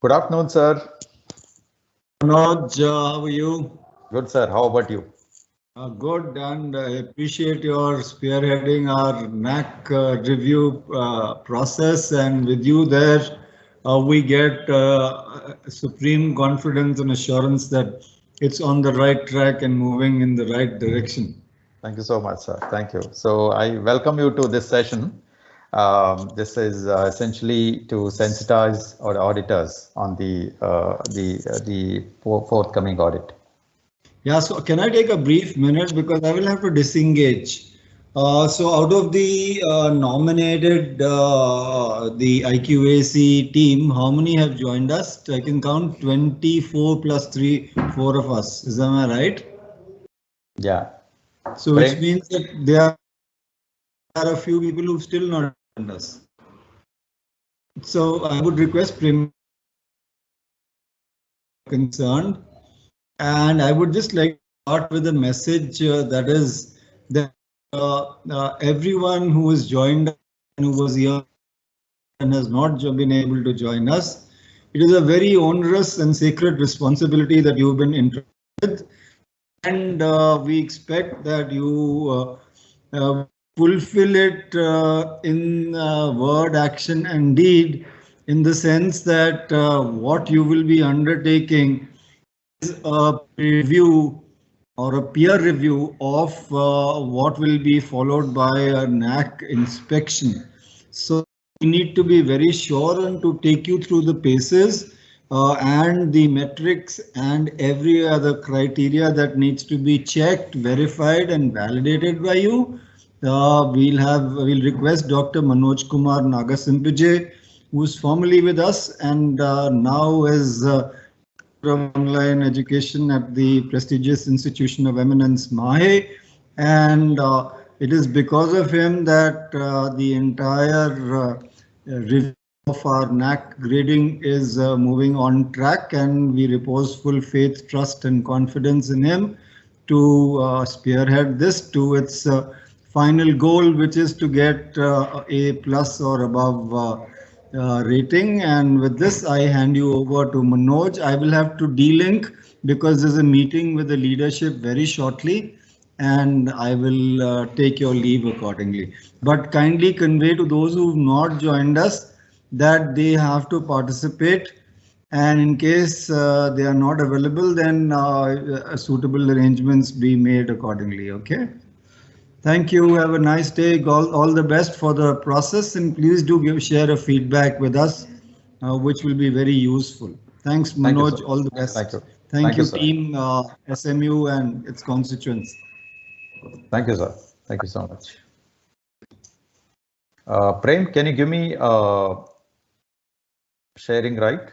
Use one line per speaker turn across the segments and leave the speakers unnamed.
Good afternoon, sir.
Manoj, how are you?
Good, sir. How about you?
Good, and I appreciate your spearheading our Naac review process. And with you there, we get supreme confidence and assurance that it's on the right track and moving in the right direction.
Thank you so much, sir. Thank you. So I welcome you to this session. This is essentially to sensitize our auditors on the forthcoming audit.
Yeah, so can I take a brief minute because I will have to disengage. So out of the nominated the IQAC team, how many have joined us? I can count 24 plus 3, 4 of us. Is that right?
Yeah.
So which means that there are a few people who still not joined us. So I would request Prem concerned, and I would just like to start with a message that is that everyone who has joined and who was here and has not been able to join us, it is a very onerous and sacred responsibility that you've been entrusted with, and we expect that you fulfill it in word, action, and deed, in the sense that what you will be undertaking is a review or a peer review of what will be followed by a Naac inspection. So we need to be very sure and to take you through the paces and the metrics and every other criteria that needs to be checked, verified and validated by you. We'll request Dr. Manoj Kumar Nagasimpije, who is formerly with us and now is of online education at the prestigious Institution of Eminence, Mahe, and it is because of him that the entire review of our Naac grading is moving on track, and we repose full faith, trust and confidence in him to spearhead this to its final goal, which is to get A plus or above rating. And with this, I hand you over to Manoj. I will have to delink because there's a meeting with the leadership very shortly, and I will take your leave accordingly. But kindly convey to those who have not joined us that they have to participate, and in case they are not available, then suitable arrangements be made accordingly. Okay. Thank you. Have a nice day. All the best for the process, and please do share a feedback with us, which will be very useful. Thanks, Manoj.
Thank
All the best.
Thank you.
Thank you,
sir.
team SMU and its constituents.
Thank you, sir. Thank you so much. Prem, can you give me sharing right?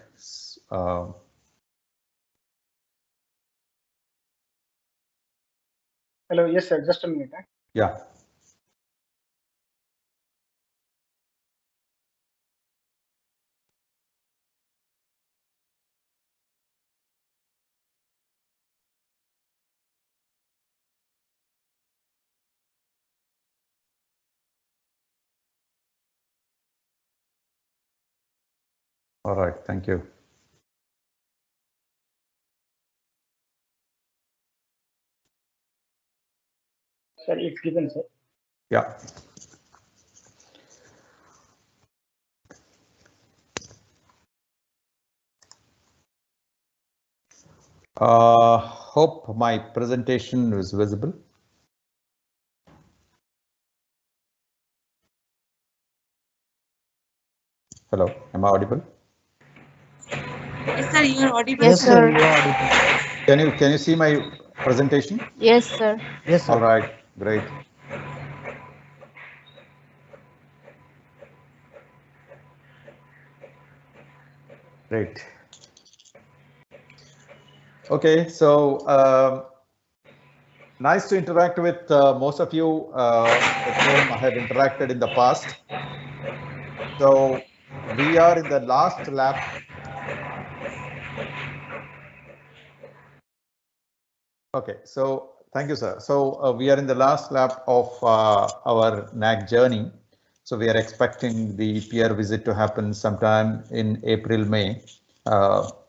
Hello, yes, sir. Just a minute.
Yeah. All right. Thank you.
Sir, it's given, sir.
Yeah. Hope my presentation is visible. Hello, am I audible?
Yes, sir, you are audible.
Yes, sir, you are audible.
Can you see my presentation?
Yes, sir.
Yes, sir. All right, great. Great. Okay, so nice to interact with most of you with whom I have interacted in the past. So we are in the last lap. Okay, so thank you, sir. So we are in the last lap of our Naac journey. So we are expecting the peer visit to happen sometime in April, May.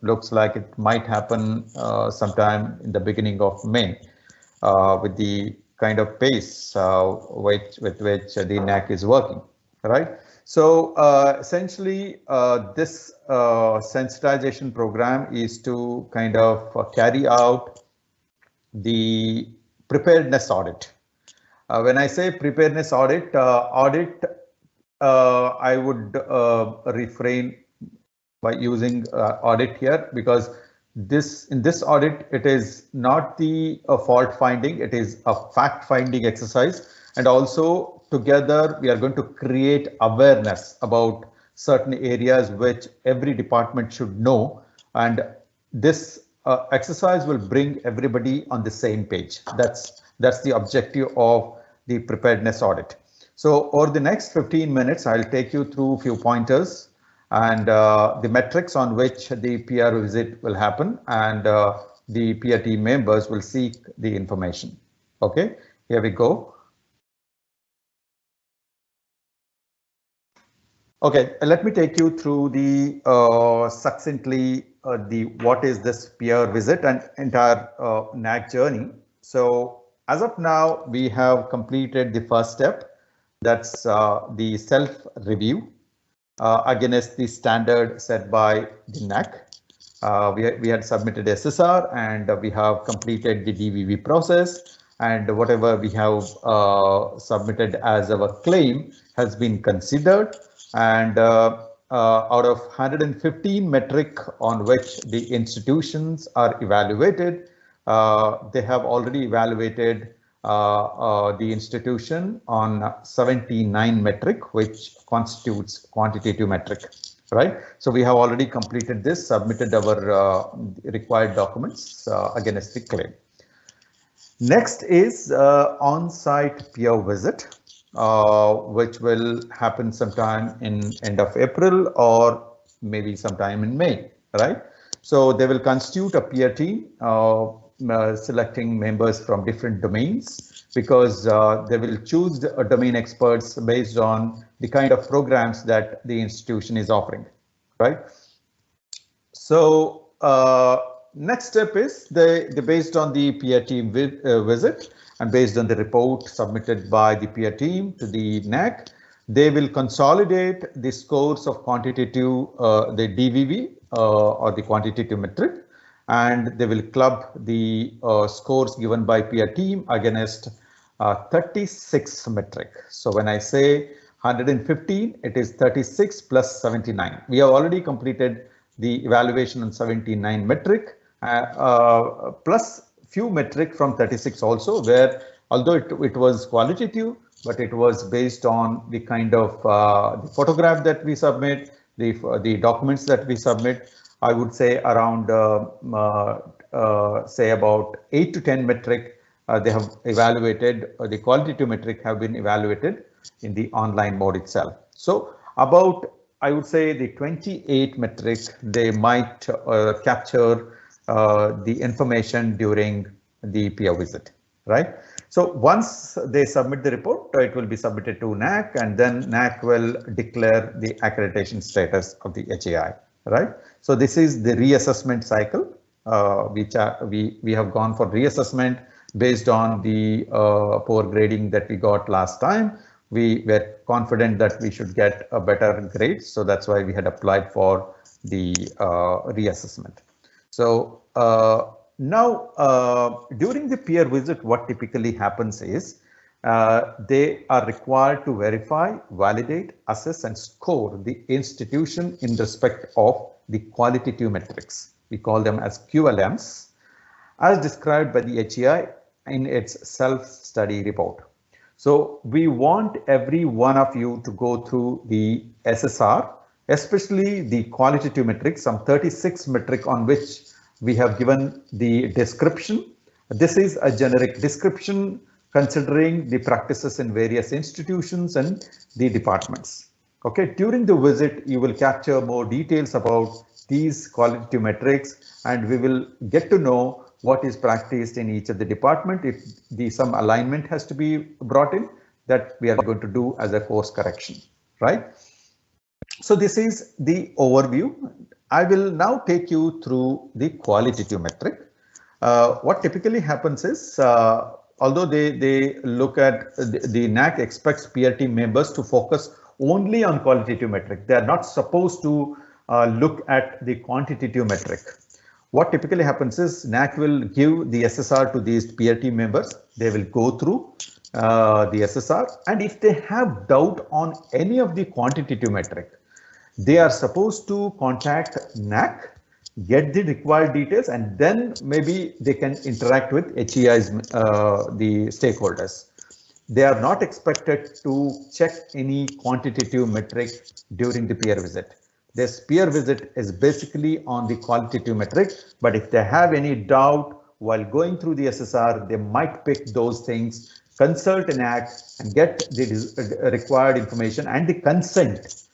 Looks like it might happen sometime in the beginning of May with the kind of pace with which the Naac is working, right? So essentially, this sensitization program is to kind of carry out the preparedness audit. When I say preparedness audit, I would refrain by using audit here, because in this audit, it is not the fault finding, it is a fact finding exercise. And also together we are going to create awareness about certain areas which every department should know. And this exercise will bring everybody on the same page. That's the objective of the preparedness audit. So over the next 15 minutes, I'll take you through a few pointers and the metrics on which the PR visit will happen, and the PR team members will seek the information. Okay, here we go. Okay, let me take you through the succinctly the what is this PR visit and entire Naac journey. So as of now, we have completed the first step. That's the self review against the standard set by the Naac. We had submitted SSR and we have completed the DVV process, and whatever we have submitted as our claim has been considered. And out of 115 metric on which the institutions are evaluated, they have already evaluated the institution on 79 metric, which constitutes quantitative metric, right? So we have already completed this, submitted our required documents against the claim. Next is on-site peer visit, which will happen sometime in end of April or maybe sometime in May, right? So they will constitute a peer team, selecting members from different domains, because they will choose domain experts based on the kind of programs that the institution is offering, right? So next step is based on the peer team visit and based on the report submitted by the peer team to the Naac, they will consolidate the scores of quantitative, the DVV or the quantitative metric, and they will club the scores given by peer team against 36 metric. So when I say 115, it is 36 plus 79. We have already completed the evaluation on 79 metric plus few metric from 36 also, where although it was qualitative, but it was based on the kind of the photograph that we submit, the documents that we submit. I would say around say about 8 to 10 metric they have evaluated, the qualitative metric have been evaluated in the online mode itself. So about, I would say, the 28 metric they might capture the information during the peer visit, right? So once they submit the report, it will be submitted to Naac, and then Naac will declare the accreditation status of the HAI, right? So this is the reassessment cycle, which we have gone for reassessment based on the poor grading that we got last time. We were confident that we should get a better grade, so that's why we had applied for the reassessment. So now during the peer visit, what typically happens is they are required to verify, validate, assess and score the institution in respect of the qualitative metrics. We call them as QLMs, as described by the HAI in its self-study report. So we want every one of you to go through the SSR, especially the qualitative metrics, some 36 metric on which we have given the description. This is a generic description considering the practices in various institutions and the departments. Okay, during the visit, you will capture more details about these qualitative metrics, and we will get to know what is practiced in each of the department. If some alignment has to be brought in, that we are going to do as a course correction, right? So this is the overview. I will now take you through the qualitative metric. What typically happens is, although they look at the Naac expects peer team members to focus only on qualitative metric. They are not supposed to look at the quantitative metric. What typically happens is Naac will give the SSR to these peer team members. They will go through the SSR, and if they have doubt on any of the quantitative metric, they are supposed to contact Naac, get the required details, and then maybe they can interact with HEI's, the stakeholders. They are not expected to check any quantitative metric during the peer visit. This peer visit is basically on the qualitative metric, but if they have any doubt while going through the SSR, they might pick those things, consult an act and get the required information and the consent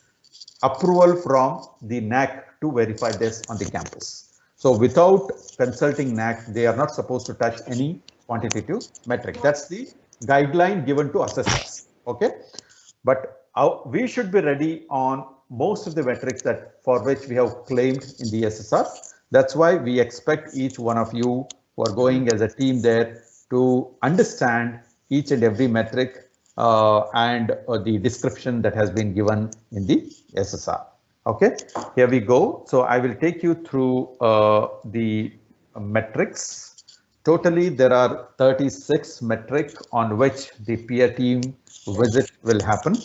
approval from the Naac to verify this on the campus. So without consulting Naac, they are not supposed to touch any quantitative metric. That's the guideline given to assessors. Okay, but we should be ready on most of the metrics that for which we have claimed in the SSR. That's why we expect each one of you who are going as a team there to understand each and every metric and the description that has been given in the SSR. Okay, here we go. So I will take you through the metrics. Totally, there are 36 metrics on which the peer team visit will happen.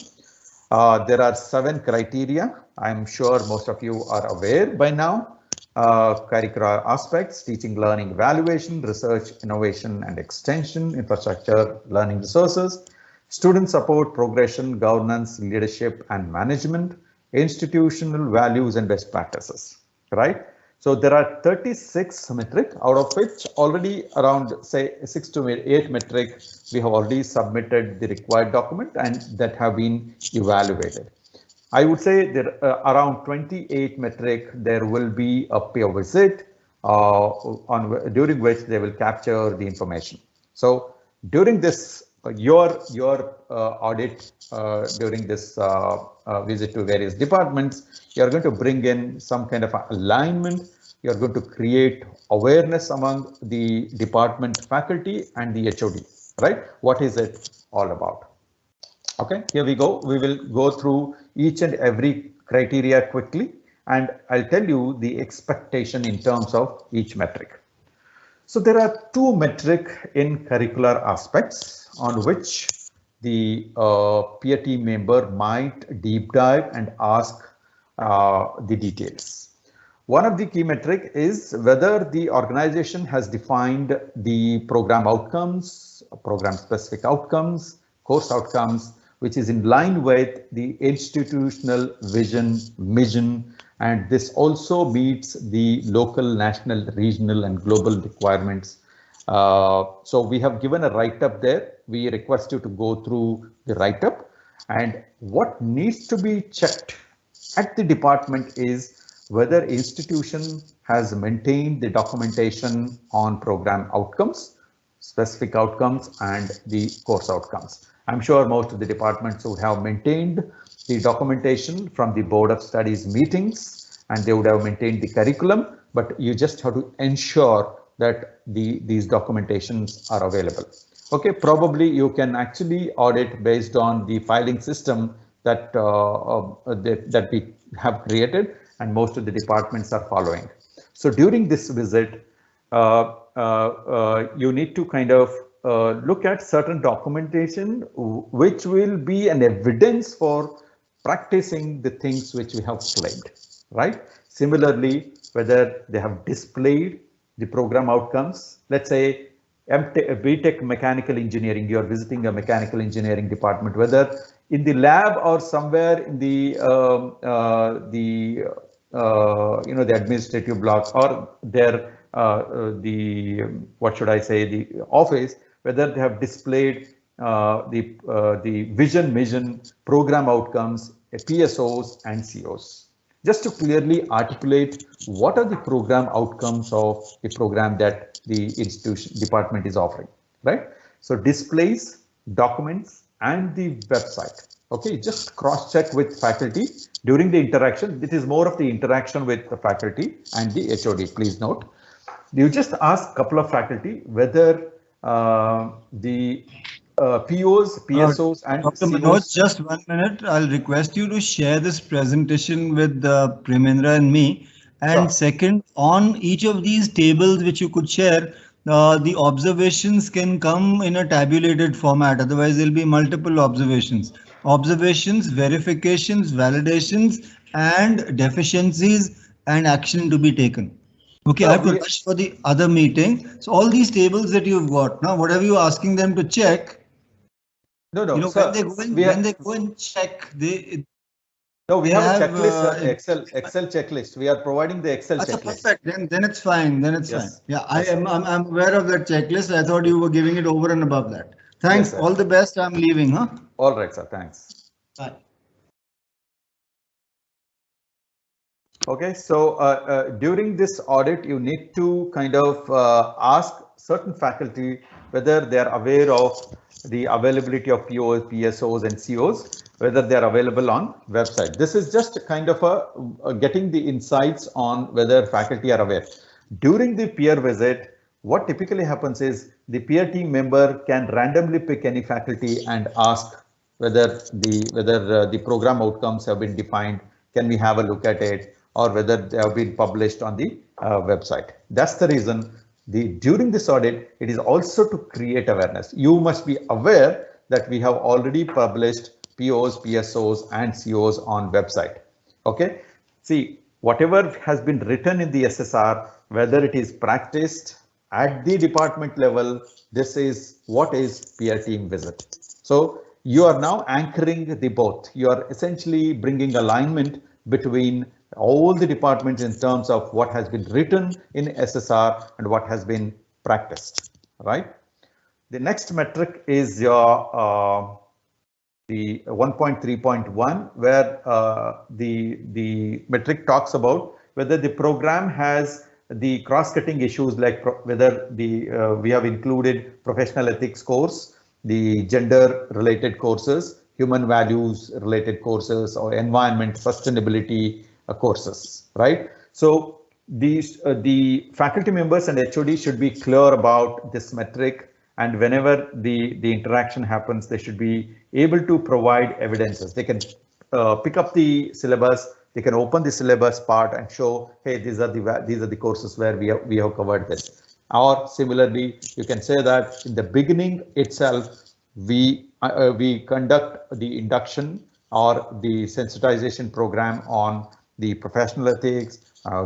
There are 7 criteria. I'm sure most of you are aware by now. Curricular aspects, teaching, learning, evaluation, research, innovation and extension, infrastructure, learning resources, student support, progression, governance, leadership and management, institutional values and best practices, right? So there are 36 metric, out of which already around say 6 to 8 metric we have already submitted the required document and that have been evaluated. I would say there around 28 metric there will be a peer visit during which they will capture the information. So during this your audit during this visit to various departments, you are going to bring in some kind of alignment. You are going to create awareness among the department faculty and the HOD, right? What is it all about? Okay, here we go. We will go through each and every criteria quickly, and I'll tell you the expectation in terms of each metric. So there are 2 metrics in curricular aspects on which the peer team member might deep dive and ask the details. One of the key metric is whether the organization has defined the program outcomes, program specific outcomes, course outcomes, which is in line with the institutional vision, mission, and this also meets the local, national, regional, and global requirements. So we have given a write-up there. We request you to go through the write-up, and what needs to be checked at the department is whether institution has maintained the documentation on program outcomes, specific outcomes, and the course outcomes. I'm sure most of the departments would have maintained the documentation from the Board of Studies meetings, and they would have maintained the curriculum, but you just have to ensure that these documentations are available. Okay, probably you can actually audit based on the filing system that that we have created, and most of the departments are following. So during this visit, you need to kind of look at certain documentation which will be an evidence for practicing the things which we have claimed, right? Similarly, whether they have displayed the program outcomes. Let's say BTech mechanical engineering, you are visiting a mechanical engineering department, whether in the lab or somewhere in the the administrative block or their what should I say, the office, whether they have displayed the vision, mission, program outcomes, PSOs and COs. Just to clearly articulate what are the program outcomes of the program that the institution department is offering, right? So displays, documents, and the website. Okay, just cross check with faculty during the interaction. It is more of the interaction with the faculty and the HOD. Please note, you just ask a couple of faculty whether the POs, PSOs, and
Dr. Manoj,
COs.
just 1 minute. I'll request you to share this presentation with Premendra and me. And
Sure.
second, on each of these tables which you could share, the observations can come in a tabulated format. Otherwise, there'll be multiple observations. Observations, verifications, validations, and deficiencies and action to be taken. Okay, I have to rush for the other meeting. So all these tables that you've got now, whatever you're asking them to check,
No,
you know,
sir,
when they go and check,
no, we
they
have a checklist, Excel checklist. We are providing the Excel
that's
checklist.
perfect. Then it's fine. Then it's
Yes.
fine. Yeah,
Yes,
I'm aware of that checklist. I thought you were giving it over and above that. Thanks.
Yes, sir.
All the best. I'm leaving, huh?
All right, sir. Thanks.
Bye.
Okay, so during this audit, you need to kind of ask certain faculty whether they are aware of the availability of POs, PSOs, and COs, whether they are available on website. This is just kind of a getting the insights on whether faculty are aware. During the peer visit, what typically happens is the peer team member can randomly pick any faculty and ask whether the program outcomes have been defined. Can we have a look at it? Or whether they have been published on the website. That's the reason during this audit, it is also to create awareness. You must be aware that we have already published POs, PSOs, and COs on website. Okay, see, whatever has been written in the SSR, whether it is practiced at the department level, this is what is peer team visit. So you are now anchoring the both. You are essentially bringing alignment between all the departments in terms of what has been written in SSR and what has been practiced, right? The next metric is your the 1.3.1, where the metric talks about whether the program has the cross-cutting issues, like whether we have included professional ethics course, the gender related courses, human values related courses, or environment sustainability courses, right? So the faculty members and HOD should be clear about this metric, and whenever the interaction happens, they should be able to provide evidences. They can pick up the syllabus, they can open the syllabus part and show, hey, these are the courses where we have covered this. Or similarly, you can say that in the beginning itself, we conduct the induction or the sensitization program on the professional ethics,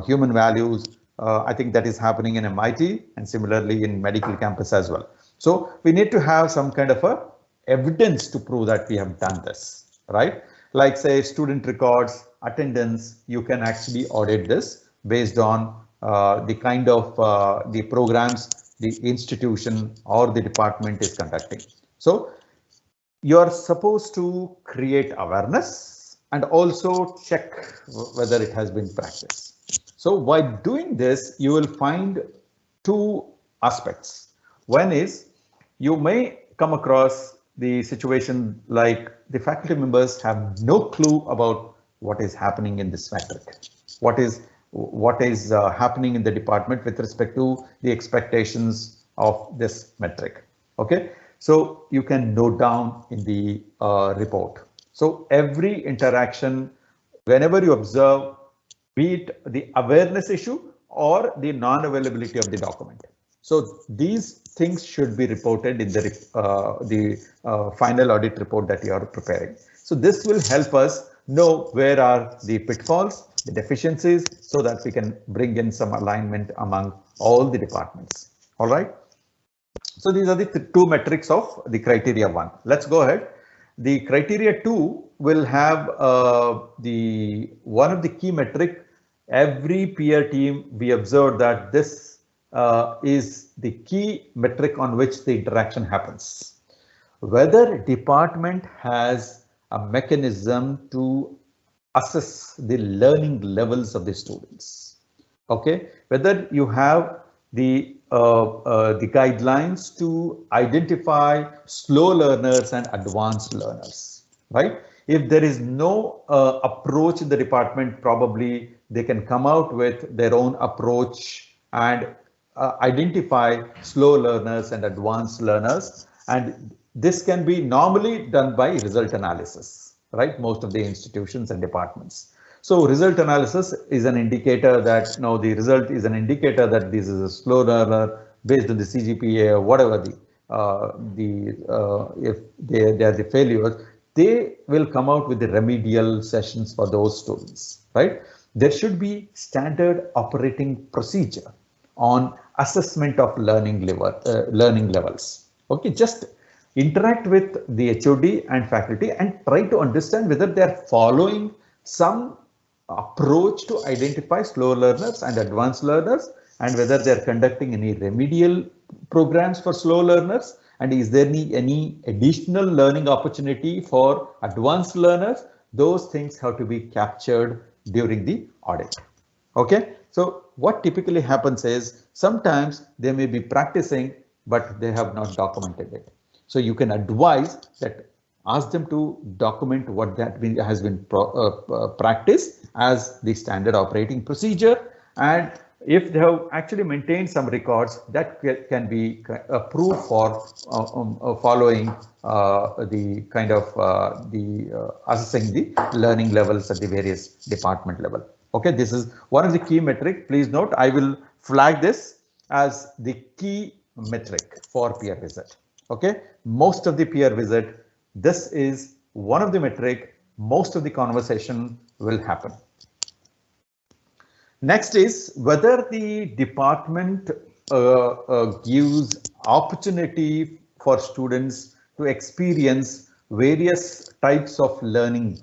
human values. I think that is happening in MIT and similarly in medical campus as well. So we need to have some kind of a evidence to prove that we have done this, right? Like say student records, attendance, you can actually audit this based on the kind of the programs the institution or the department is conducting. So you are supposed to create awareness and also check whether it has been practiced. So by doing this, you will find two aspects. One is you may come across the situation like the faculty members have no clue about what is happening in this metric. What is happening in the department with respect to the expectations of this metric. Okay, so you can note down in the report. So every interaction, whenever you observe, be it the awareness issue or the non-availability of the document. So these things should be reported in the final audit report that you are preparing. So this will help us know where are the pitfalls, the deficiencies, so that we can bring in some alignment among all the departments. All right. So these are the two metrics of the criteria 1. Let's go ahead. The criteria 2 will have the one of the key metric. Every peer team, we observed that this is the key metric on which the interaction happens. Whether department has a mechanism to assess the learning levels of the students. Okay, whether you have the guidelines to identify slow learners and advanced learners, right? If there is no approach in the department, probably they can come out with their own approach and identify slow learners and advanced learners. And this can be normally done by result analysis, right? Most of the institutions and departments. So result analysis is an indicator that no, the result is an indicator that this is a slow learner based on the CGPA or whatever if they are the failures, they will come out with the remedial sessions for those students, right? There should be standard operating procedure on assessment of learning levels. Okay, just interact with the HOD and faculty and try to understand whether they are following some approach to identify slow learners and advanced learners, and whether they are conducting any remedial programs for slow learners, and is there any additional learning opportunity for advanced learners. Those things have to be captured during the audit. Okay, so what typically happens is sometimes they may be practicing, but they have not documented it. So you can advise that, ask them to document what that has been practiced as the standard operating procedure, and if they have actually maintained some records, that can be approved for following the kind of assessing the learning levels at the various department level. Okay, this is one of the key metric. Please note, I will flag this as the key metric for peer visit. Okay, most of the peer visit, this is one of the metric, most of the conversation will happen. Next is whether the department gives opportunity for students to experience various types of learning,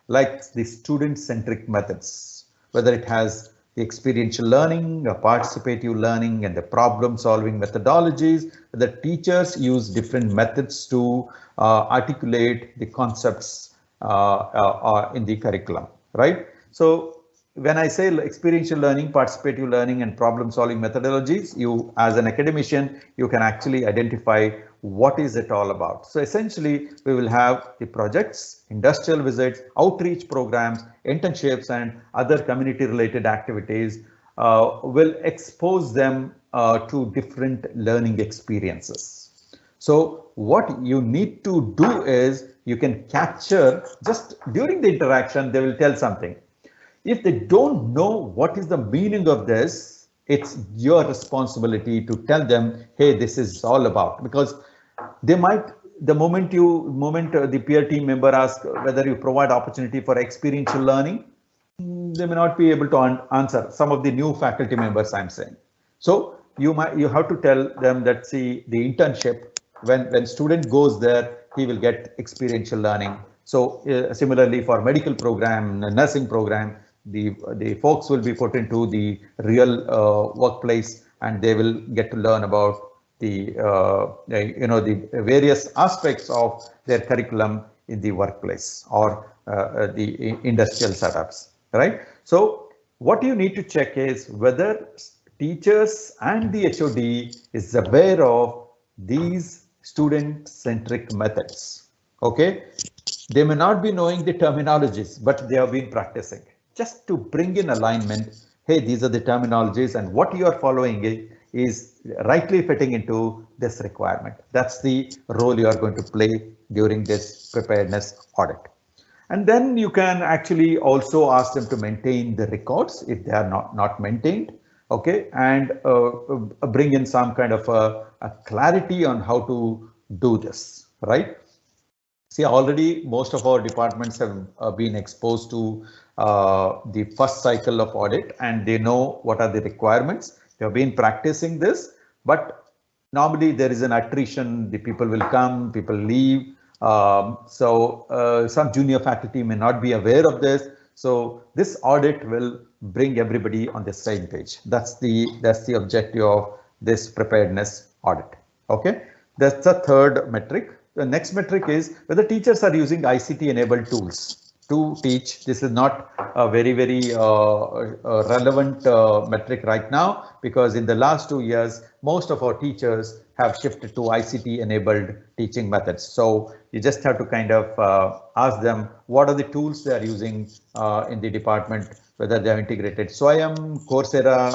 like the student-centric methods, whether it has the experiential learning, the participative learning, and the problem-solving methodologies. The teachers use different methods to articulate the concepts in the curriculum, right? So when I say experiential learning, participative learning, and problem-solving methodologies, you as an academician, you can actually identify what is it all about. So essentially, we will have the projects, industrial visits, outreach programs, internships, and other community-related activities will expose them to different learning experiences. So what you need to do is you can capture just during the interaction, they will tell something. If they don't know what is the meaning of this, it's your responsibility to tell them, hey, this is all about, because they might, the moment the peer team member asks whether you provide opportunity for experiential learning, they may not be able to answer. Some of the new faculty members, I'm saying. So you have to tell them that, see, the internship, when student goes there, he will get experiential learning. So similarly for medical program, nursing program, the folks will be put into the real workplace, and they will get to learn about the various aspects of their curriculum in the workplace or the industrial setups, right? So what you need to check is whether teachers and the HOD is aware of these student-centric methods. Okay, they may not be knowing the terminologies, but they have been practicing. Just to bring in alignment, hey, these are the terminologies, and what you are following is rightly fitting into this requirement. That's the role you are going to play during this preparedness audit. And then you can actually also ask them to maintain the records if they are not maintained, okay, and bring in some kind of a clarity on how to do this, right? See, already most of our departments have been exposed to the first cycle of audit, and they know what are the requirements. They have been practicing this, but normally there is an attrition. The people will come, people leave. So some junior faculty may not be aware of this. So this audit will bring everybody on the same page. That's the objective of this preparedness audit. Okay, that's the third metric. The next metric is whether teachers are using ICT enabled tools to teach. This is not a very relevant metric right now, because in the last 2 years, most of our teachers, have shifted to ICT enabled teaching methods. So you just have to kind of ask them what are the tools they are using in the department, whether they are integrated SWAYAM, Coursera,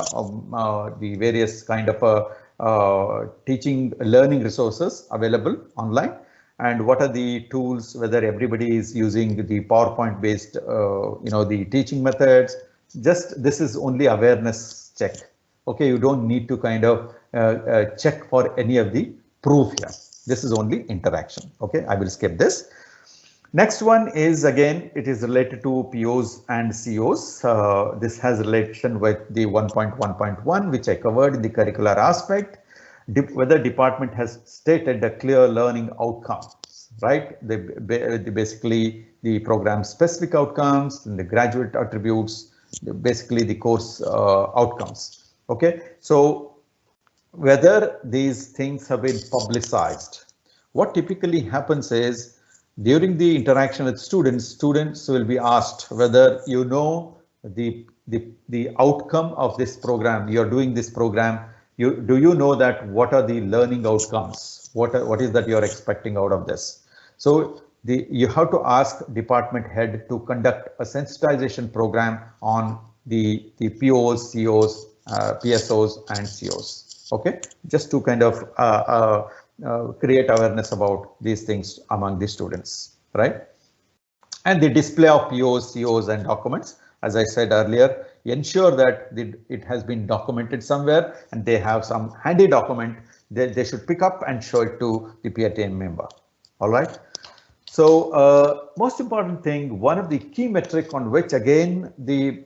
the various kind of teaching learning resources available online, and what are the tools, whether everybody is using the PowerPoint based, the teaching methods. Just this is only awareness check. Okay, you don't need to kind of check for any of the proof here. This is only interaction. Okay, I will skip this. Next one is, again, it is related to POs and COs. This has relation with the 1.1.1, which I covered in the curricular aspect. Whether department has stated a clear learning outcomes, right? Basically the program specific outcomes and the graduate attributes, basically the course outcomes. Okay, so whether these things have been publicized. What typically happens is, during the interaction with students will be asked whether you know the outcome of this program. You're doing this program. Do you know that what are the learning outcomes? What is that you're expecting out of this? So you have to ask department head to conduct a sensitization program on the POs, COs, PSOs and COs. Okay, just to kind of create awareness about these things among the students, right? And the display of POs, COs and documents, as I said earlier, ensure that it has been documented somewhere and they have some handy document that they should pick up and show it to the peer team member. All right. So most important thing, one of the key metric on which again the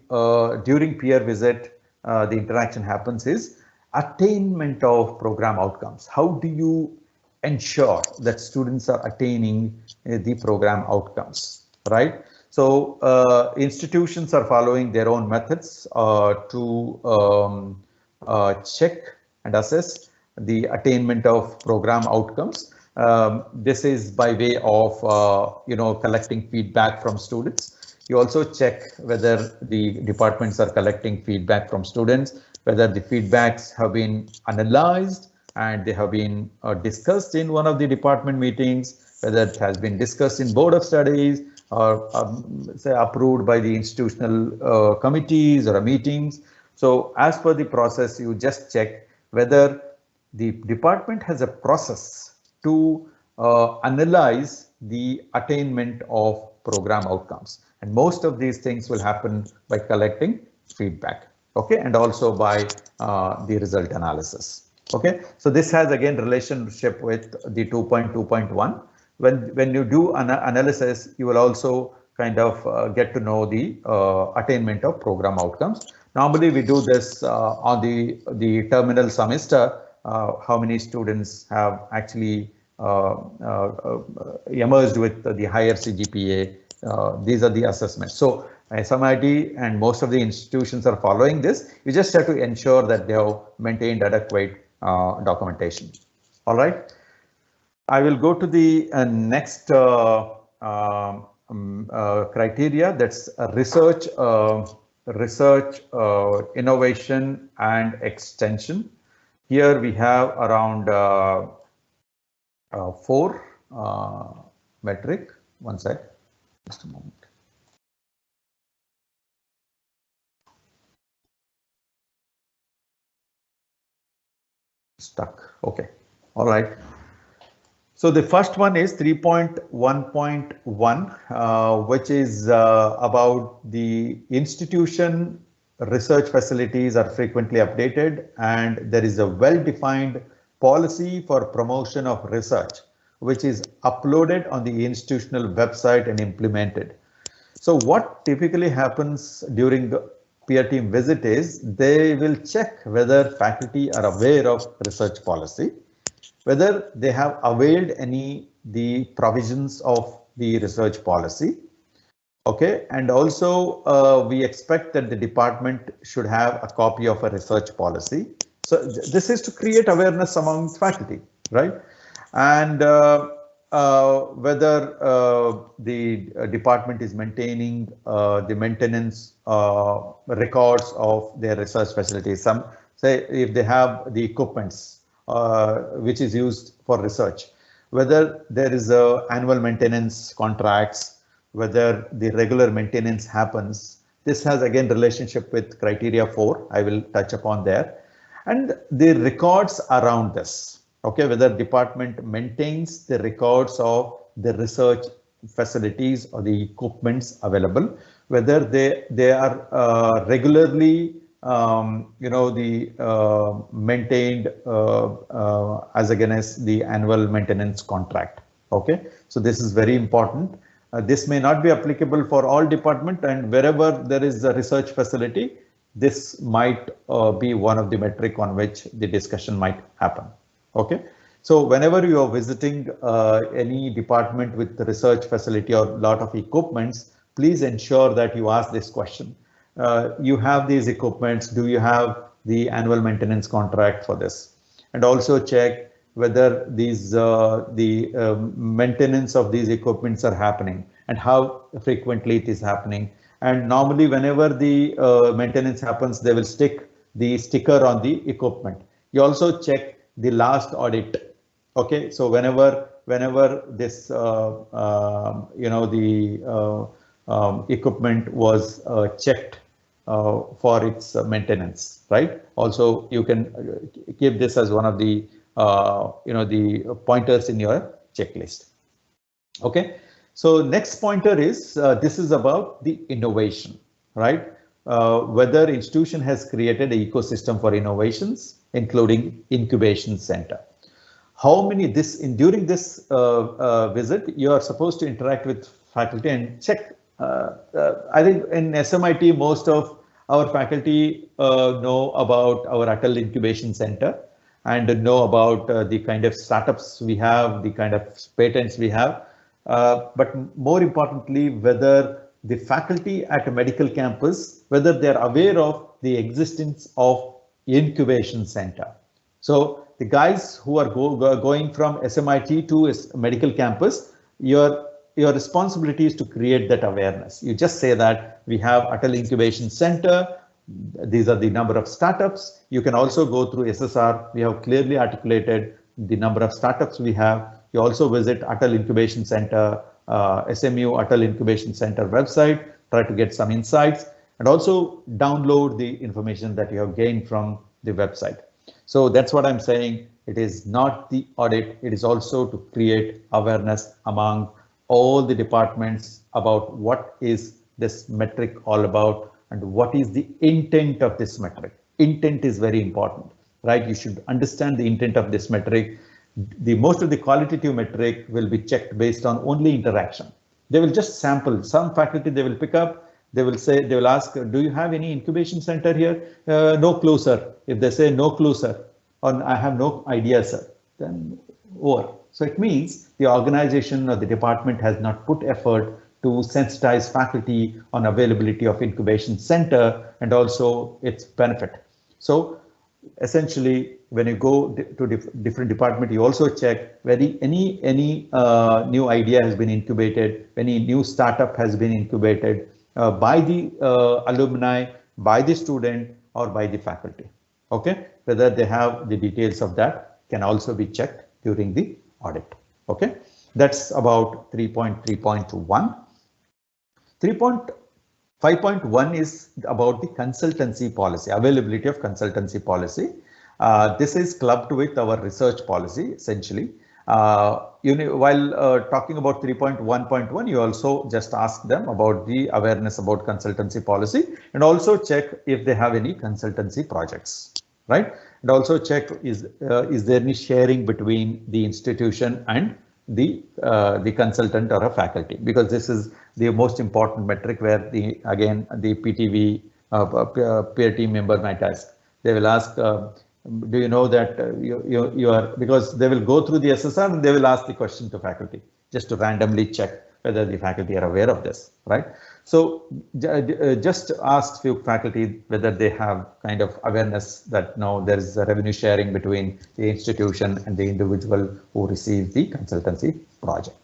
during peer visit the interaction happens is attainment of program outcomes. How do you ensure that students are attaining the program outcomes, right? So institutions are following their own methods to check and assess the attainment of program outcomes. This is by way of collecting feedback from students. You also check whether the departments are collecting feedback from students, whether the feedbacks have been analyzed and they have been discussed in one of the department meetings, whether it has been discussed in board of studies or say approved by the institutional committees or meetings. So as per the process, you just check whether the department has a process to analyze the attainment of program outcomes. And most of these things will happen by collecting feedback. Okay, and also by the result analysis. Okay, so this has again relationship with the 2.2.1. When you do an analysis, you will also kind of get to know the attainment of program outcomes. Normally we do this on the terminal semester, how many students have actually emerged with the higher CGPA. These are the assessments. So SMIT and most of the institutions are following this. You just have to ensure that they have maintained adequate documentation. All right. I will go to the next criteria. That's research, innovation and extension. Here we have around 4 metric. One sec, just a moment. Stuck. Okay. All right. So the first one is 3.1.1, which is about the institution research facilities are frequently updated and there is a well-defined policy for promotion of research, which is uploaded on the institutional website and implemented. So what typically happens during the peer team visit is they will check whether faculty are aware of research policy, whether they have availed the provisions of the research policy. Okay, and also we expect that the department should have a copy of a research policy. So this is to create awareness among faculty, right? And whether the department is maintaining the maintenance records of their research facilities. Some say if they have the equipments which is used for research. Whether there is a annual maintenance contracts, whether the regular maintenance happens. This has again relationship with criteria 4. I will touch upon there. And the records around this. Okay, whether department maintains the records of the research facilities or the equipments available, whether they are regularly maintained as against the annual maintenance contract. Okay, so this is very important. This may not be applicable for all department, and wherever there is a research facility, this might be one of the metric on which the discussion might happen. Okay, so whenever you are visiting any department with the research facility or lot of equipments, please ensure that you ask this question. You have these equipments, do you have the annual maintenance contract for this? And also check whether these maintenance of these equipments are happening and how frequently it is happening. And normally whenever the maintenance happens, they will stick the sticker on the equipment. You also check the last audit. Okay, so whenever this equipment was checked for its maintenance, right? Also, you can keep this as one of the the pointers in your checklist. Okay, so next pointer is this is about the innovation, right? Whether institution has created an ecosystem for innovations, including incubation center. How many during this visit, you are supposed to interact with faculty and check. I think in SMIT, most of our faculty know about our Atal Incubation Center and know about the kind of startups we have, the kind of patents we have. But more importantly, whether the faculty at a medical campus, whether they're aware of the existence of incubation center. So the guys who are going from SMIT to medical campus, your responsibility is to create that awareness. You just say that we have Atal Incubation Center. These are the number of startups. You can also go through SSR. We have clearly articulated the number of startups we have. You also visit Atal Incubation Center, SMU Atal Incubation Center website, try to get some insights and also download the information that you have gained from the website. So that's what I'm saying. It is not the audit. It is also to create awareness among all the departments about what is this metric all about and what is the intent of this metric. Intent is very important, right? You should understand the intent of this metric. Most of the qualitative metric will be checked based on only interaction. They will just sample. Some faculty they will pick up. They will say, they will ask, do you have any incubation center here? No clue, sir. If they say no clue, sir, or I have no idea, sir, then over. So it means the organization or the department has not put effort to sensitize faculty on availability of incubation center and also its benefit. So essentially, when you go to different department, you also check whether any new idea has been incubated, any new startup has been incubated by the alumni, by the student, or by the faculty. Okay, whether they have the details of that can also be checked during the audit. Okay, that's about 3.3.1. 3.5.1 is about the consultancy policy, availability of consultancy policy. This is clubbed with our research policy, essentially. While talking about 3.1.1, you also just ask them about the awareness about consultancy policy and also check if they have any consultancy projects, right? And also check is there any sharing between the institution and the consultant or a faculty, because this is the most important metric where the PTV peer team member might ask. They will ask, do you know that you are, because they will go through the SSR and they will ask the question to faculty just to randomly check whether the faculty are aware of this, right? So just ask few faculty whether they have kind of awareness that no, there is a revenue sharing between the institution and the individual who receives the consultancy project.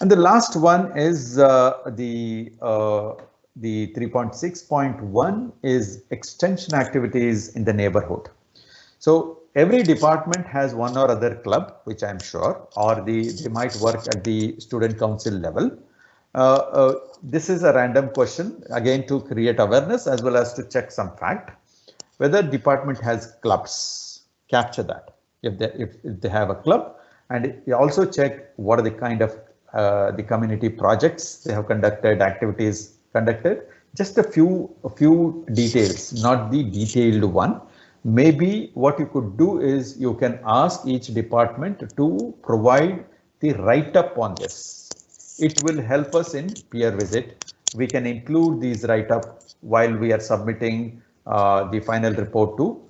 And the last one is the 3.6.1 is extension activities in the neighborhood. So every department has one or other club, which I'm sure, or they might work at the student council level. This is a random question, again to create awareness as well as to check some fact. Whether department has clubs, capture that. If they have a club, and you also check what are the kind of the community projects they have conducted, activities conducted. Just a few details, not the detailed one. Maybe what you could do is you can ask each department to provide the write-up on this. It will help us in peer visit. We can include these write-up while we are submitting the final report to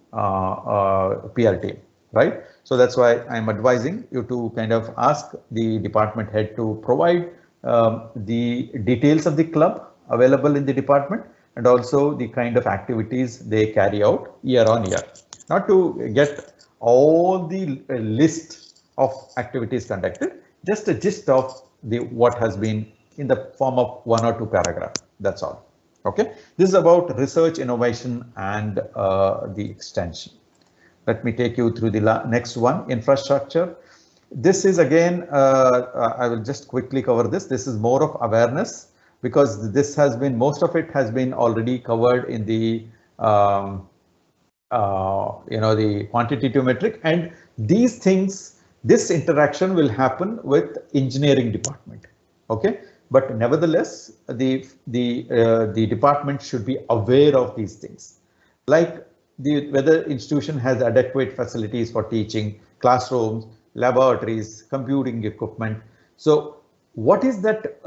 peer team, right? So that's why I'm advising you to kind of ask the department head to provide the details of the club available in the department, and also the kind of activities they carry out year on year. Not to get all the list of activities conducted, just a gist of what has been in the form of 1 or 2 paragraphs. That's all. Okay. This is about research, innovation, and the extension. Let me take you through the next one, infrastructure. This is again, I will just quickly cover this. This is more of awareness, because this has been, most of it has been already covered in the the quantitative metric, and these things, this interaction will happen with engineering department. Okay, but nevertheless, the department should be aware of these things, like whether institution has adequate facilities for teaching, classrooms, laboratories, computing equipment. So what is that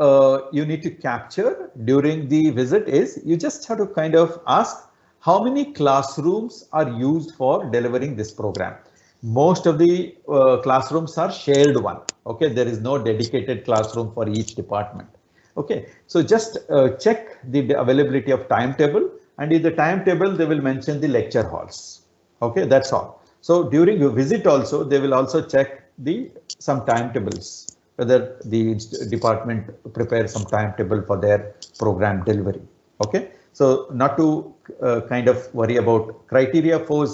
you need to capture during the visit is you just have to kind of ask how many classrooms are used for delivering this program. Most of the classrooms are shared one. Okay, there is no dedicated classroom for each department. Okay, so just check the availability of timetable, and in the timetable they will mention the lecture halls. Okay, that's all. So during your visit also they will also check some timetables, whether the department prepares some timetable for their program delivery. Okay, so not to kind of worry about criteria for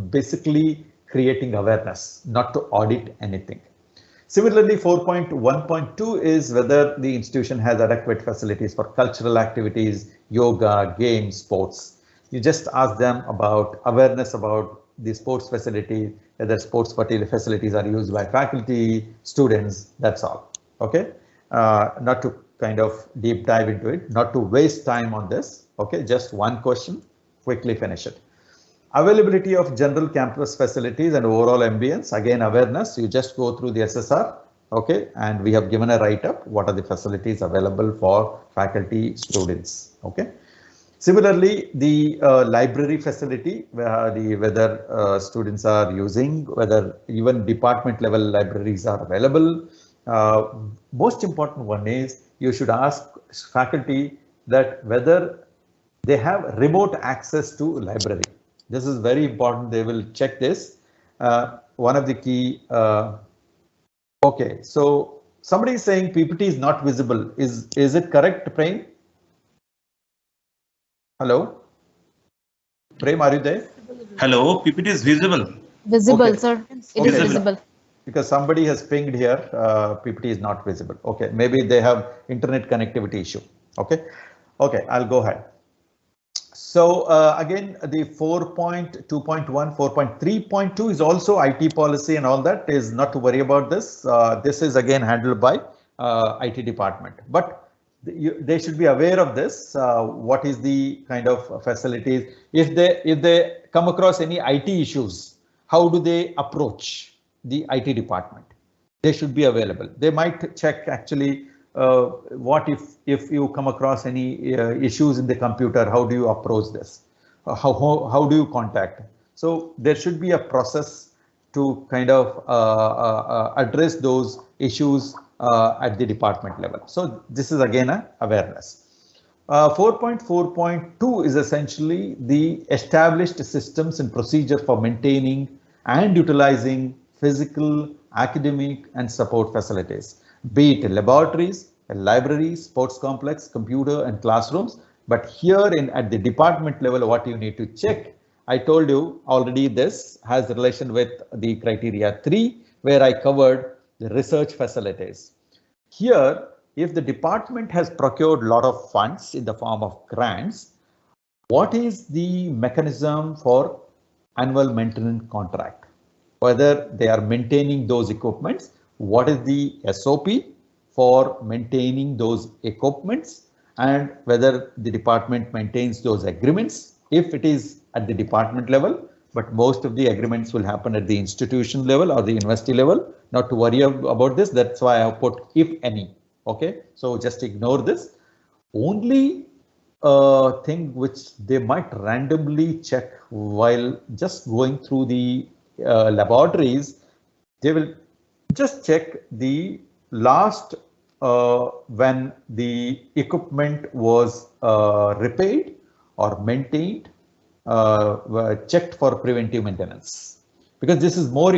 basically creating awareness, not to audit anything. Similarly, 4.1.2 is whether the institution has adequate facilities for cultural activities, yoga, games, sports. You just ask them about awareness about the sports facility, whether sports facilities are used by faculty, students, that's all. Okay, not to kind of deep dive into it, not to waste time on this. Okay, just one question, quickly finish it. Availability of general campus facilities and overall ambience, again awareness, you just go through the SSR. Okay, and we have given a write-up, what are the facilities available for faculty, students. Okay. Similarly, the library facility, whether students are using, whether even department level libraries are available. Most important one is you should ask faculty that whether they have remote access to library. This is very important. They will check this. One of the key. Okay, so somebody is saying PPT is not visible. Is it correct, Prem? Hello, Prem, are you there?
Hello, PPT is visible.
Visible,
Okay.
sir. It is visible.
Because somebody has pinged here, PPT is not visible. Okay, maybe they have internet connectivity issue. Okay, I'll go ahead. So again, the 4.2.1, 4.3.2 is also IT policy and all that, is not to worry about this. This is again handled by IT department, but they should be aware of this. What is the kind of facilities? If they come across any IT issues, how do they approach the IT department? They should be available. They might check actually what if you come across any issues in the computer, how do you approach this? How do you contact? So there should be a process to kind of address those issues at the department level. So this is again an awareness. 4.4.2 is essentially the established systems and procedure for maintaining and utilizing physical, academic and support facilities, be it laboratories, libraries, sports complex, computer and classrooms. But here at the department level, what you need to check I told you already this has relation with the criteria 3, where I covered the research facilities. Here, if the department has procured a lot of funds in the form of grants, what is the mechanism for annual maintenance contract? Whether they are maintaining those equipments, what is the SOP for maintaining those equipments, and whether the department maintains those agreements if it is at the department level, but most of the agreements will happen at the institution level or the university level. Not to worry about this, that's why I have put if any. Okay, so just ignore this. Only thing which they might randomly check while just going through the laboratories, they will just check the last when the equipment was repaired or maintained, checked for preventive maintenance, because this is more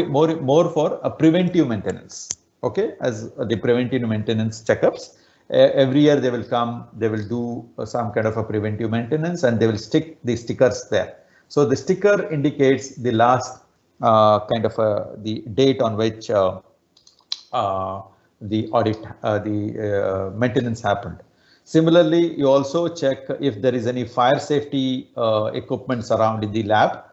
for a preventive maintenance. Okay, as the preventive maintenance checkups. Every year they will come, they will do some kind of a preventive maintenance, and they will stick the stickers there. So the sticker indicates the last kind of the date on which the audit, the maintenance happened. Similarly, you also check if there is any fire safety equipments around in the lab.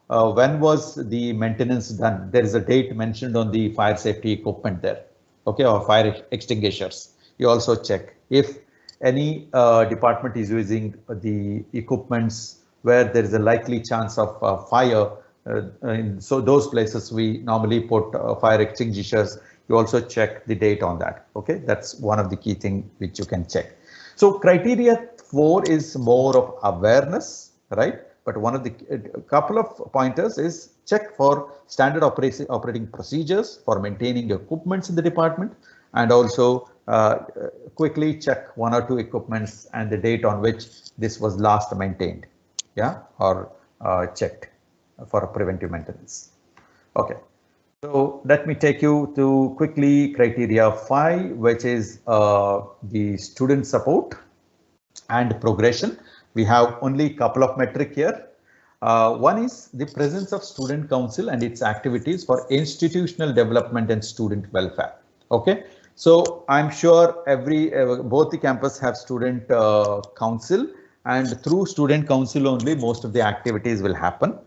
When was the maintenance done? There is a date mentioned on the fire safety equipment there. Okay, or fire extinguishers. You also check if any department is using the equipments where there is a likely chance of fire. So those places we normally put fire extinguishers. You also check the date on that. Okay, that's one of the key things which you can check. So criteria 4 is more of awareness, right? But one of the couple of pointers is check for standard operating procedures for maintaining equipments in the department, and also quickly check 1 or 2 equipments and the date on which this was last maintained, yeah, or checked for preventive maintenance. Okay, so let me take you to quickly criteria 5, which is the student support and progression. We have only a couple of metric here. One is the presence of student council and its activities for institutional development and student welfare. Okay, so I'm sure both the campus have student council, and through student council only most of the activities will happen.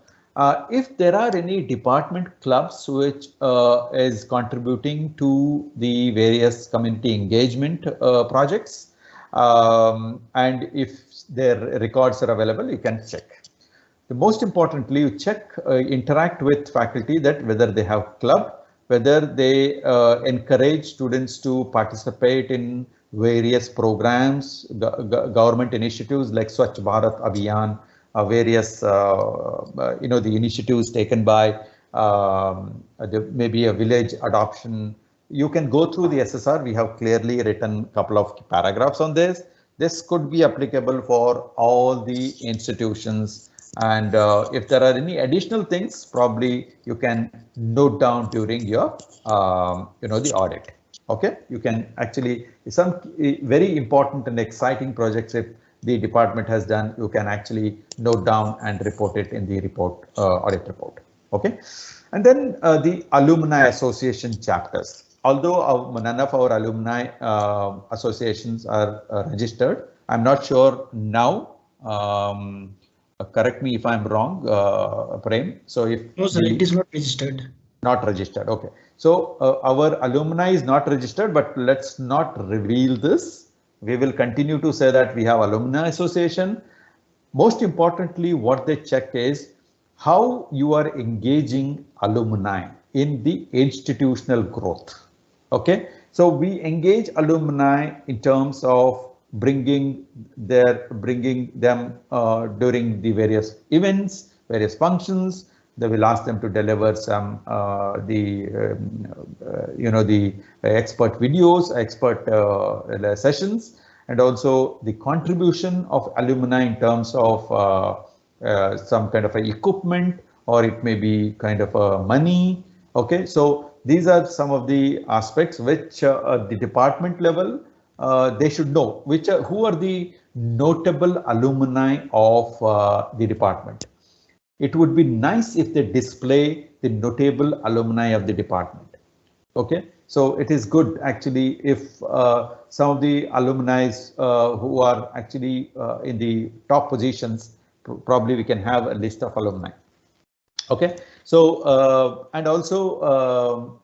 If there are any department clubs which is contributing to the various community engagement projects, and if their records are available, you can check. The most importantly, you check, interact with faculty, that whether they have club, whether they encourage students to participate in various programs, government initiatives like Swachh Bharat Abhiyan, various, the initiatives taken by maybe a village adoption. You can go through the SSR. We have clearly written a couple of paragraphs on this. This could be applicable for all the institutions. And if there are any additional things, probably you can note down during your, the audit. Okay, you can actually, some very important and exciting projects if the department has done, you can actually note down and report it in the report, audit report. Okay, and then the alumni association chapters. Although none of our alumni associations are registered, I'm not sure now. Correct me if I'm wrong, Prem. So if
no, sir, it is not registered.
Not registered. Okay. So our alumni is not registered, but let's not reveal this. We will continue to say that we have alumni association. Most importantly, what they check is how you are engaging alumni in the institutional growth. Okay. So we engage alumni in terms of bringing them during the various events, various functions. They will ask them to deliver some the expert videos, expert sessions, and also the contribution of alumni in terms of some kind of a equipment, or it may be kind of money. Okay, so these are some of the aspects which the department level they should know, who are the notable alumni of the department. it would be nice if they display the notable alumni of the department. Okay, so it is good actually if some of the alumni who are actually in the top positions, probably we can have a list of alumni. Okay, so and also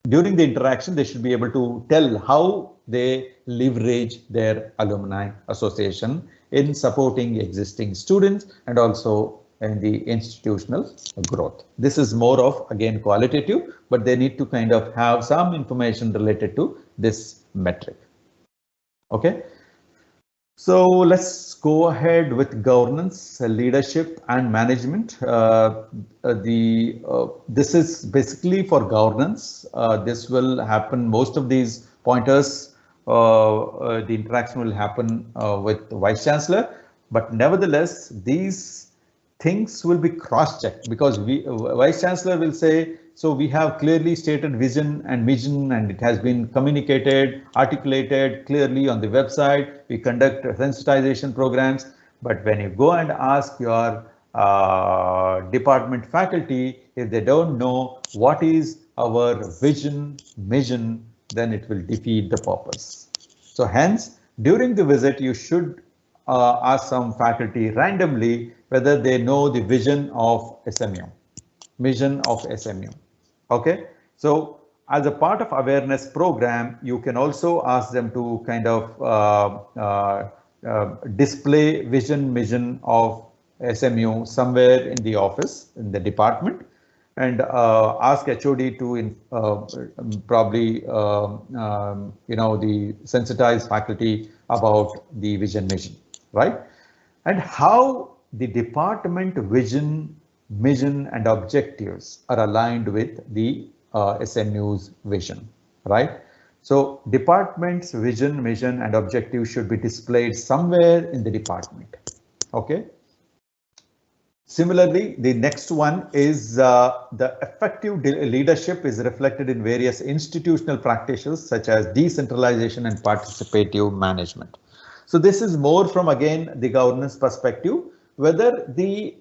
during the interaction, they should be able to tell how they leverage their alumni association in supporting existing students and also in the institutional growth. This is more of, again, qualitative, but they need to kind of have some information related to this metric. Okay. So let's go ahead with governance, leadership and management. This is basically for governance. This will happen, most of these pointers, the interaction will happen with the Vice Chancellor, but nevertheless, these things will be cross-checked because Vice Chancellor will say, so we have clearly stated vision and mission, and it has been communicated, articulated clearly on the website. We conduct sensitization programs, but when you go and ask your department faculty, if they don't know what is our vision, mission, then it will defeat the purpose. So hence, during the visit, you should ask some faculty randomly whether they know the vision of SMU, mission of SMU. Okay, so as a part of awareness program, you can also ask them to kind of display vision, mission of SMU somewhere in the office, in the department, and ask HOD to probably the sensitized faculty about the vision, mission, right? And how the department vision, mission and objectives are aligned with the SMU's vision, right? So department's vision, mission and objective should be displayed somewhere in the department. Okay. Similarly, the next one is the effective leadership is reflected in various institutional practices such as decentralization and participative management. So this is more from, again, the governance perspective, whether the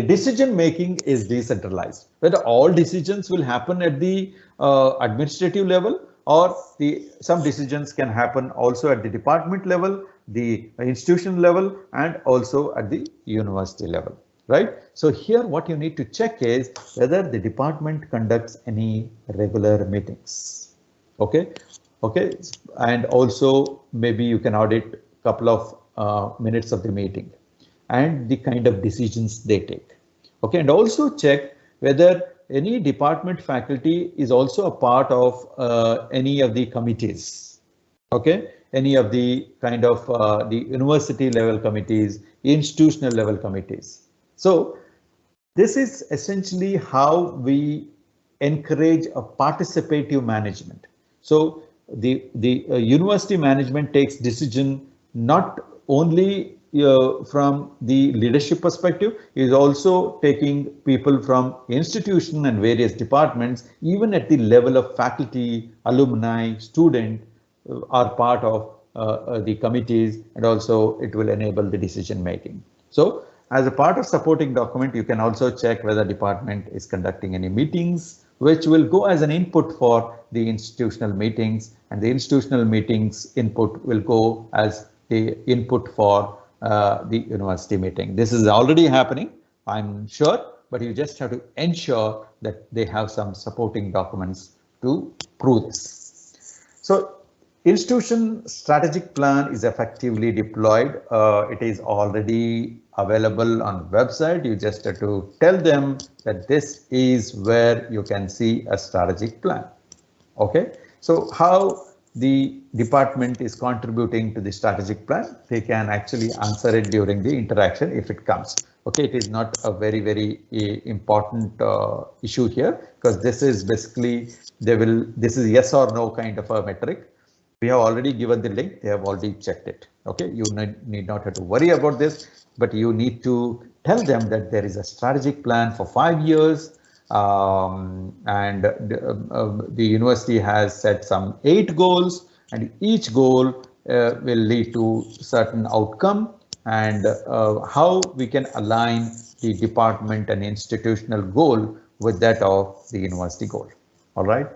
decision making is decentralized, whether all decisions will happen at the administrative level, or some decisions can happen also at the department level, the institution level, and also at the university level, right? So here what you need to check is whether the department conducts any regular meetings. Okay, and also maybe you can audit a couple of minutes of the meeting and the kind of decisions they take. Okay, and also check whether any department faculty is also a part of any of the committees. Okay, any of the kind of the university level committees, institutional level committees. So this is essentially how we encourage a participative management. So the university management takes decision not only from the leadership perspective, is also taking people from institution and various departments, even at the level of faculty, alumni, student are part of the committees, and also it will enable the decision making. So as a part of supporting document, you can also check whether department is conducting any meetings, which will go as an input for the institutional meetings, and the institutional meetings input will go as the input for the university meeting. This is already happening, I'm sure, but you just have to ensure that they have some supporting documents to prove this. So institution strategic plan is effectively deployed. It is already available on website. You just have to tell them that this is where you can see a strategic plan. Okay, so how the department is contributing to the strategic plan, they can actually answer it during the interaction if it comes. Okay, it is not a very important issue here, because this is basically this is yes or no kind of a metric. We have already given the link, they have already checked it. Okay, you need not have to worry about this, but you need to tell them that there is a strategic plan for 5 years. And the university has set some 8 goals, and each goal will lead to certain outcome, and how we can align the department and institutional goal with that of the university goal. All right.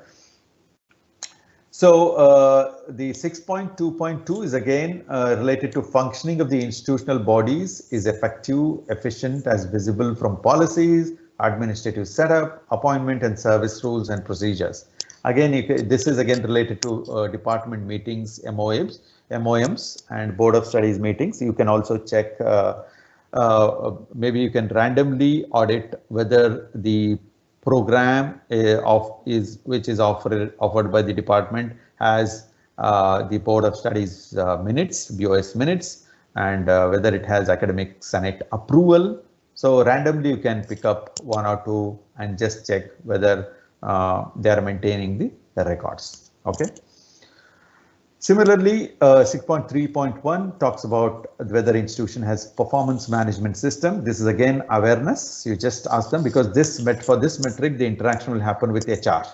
So the 6.2.2 is again related to functioning of the institutional bodies is effective, efficient as visible from policies, administrative setup, appointment and service rules and procedures. Again, this is again related to department meetings, MOMs and Board of Studies meetings. You can also check, maybe you can randomly audit whether the program which is offered by the department has the Board of Studies minutes, BOS minutes, and whether it has academic senate approval. So randomly you can pick up one or two and just check whether they are maintaining the records. Okay. Similarly, 6.3.1 talks about whether institution has performance management system. This is again awareness. You just ask them, because for this metric, the interaction will happen with HR,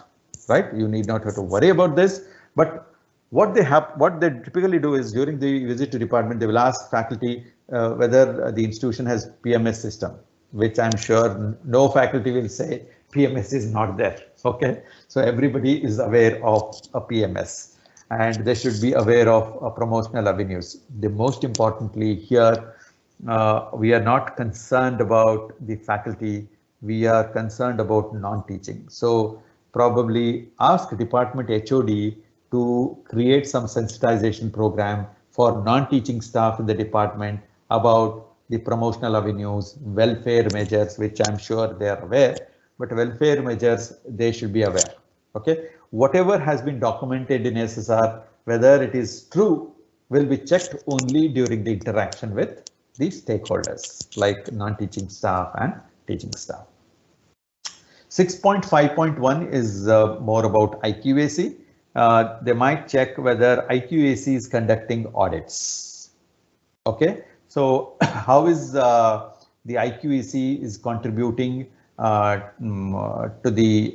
right? You need not have to worry about this. But what they typically do is during the visit to department, they will ask faculty whether the institution has PMS system, which I'm sure no faculty will say PMS is not there. Okay, so everybody is aware of a PMS. And they should be aware of promotional avenues. The most importantly here, we are not concerned about the faculty, we are concerned about non-teaching. So probably ask department HOD to create some sensitization program for non-teaching staff in the department about the promotional avenues, welfare measures, which I'm sure they are aware, but welfare measures, they should be aware. Okay, whatever has been documented in SSR, whether it is true, will be checked only during the interaction with the stakeholders like non-teaching staff and teaching staff. 6.5.1 is more about IQAC. They might check whether IQAC is conducting audits. Okay, so how is the IQAC is contributing to the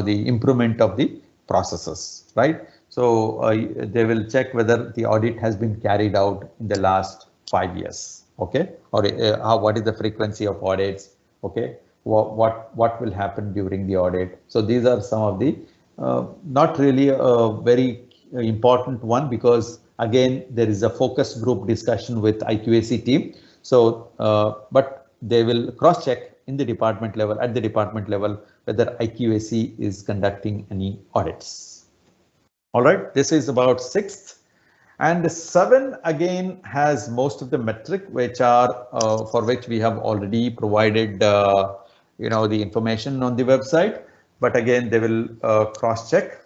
the improvement of the processes, right? So they will check whether the audit has been carried out in the last 5 years, okay, or what is the frequency of audits, okay, what will happen during the audit. So these are some of the not really a very important one, because again there is a focus group discussion with IQAC team. So but they will cross check in the department level, at the department level, whether IQAC is conducting any audits. All right, this is about 6th. And 7 again has most of the metric which are for which we have already provided the information on the website, but again they will cross check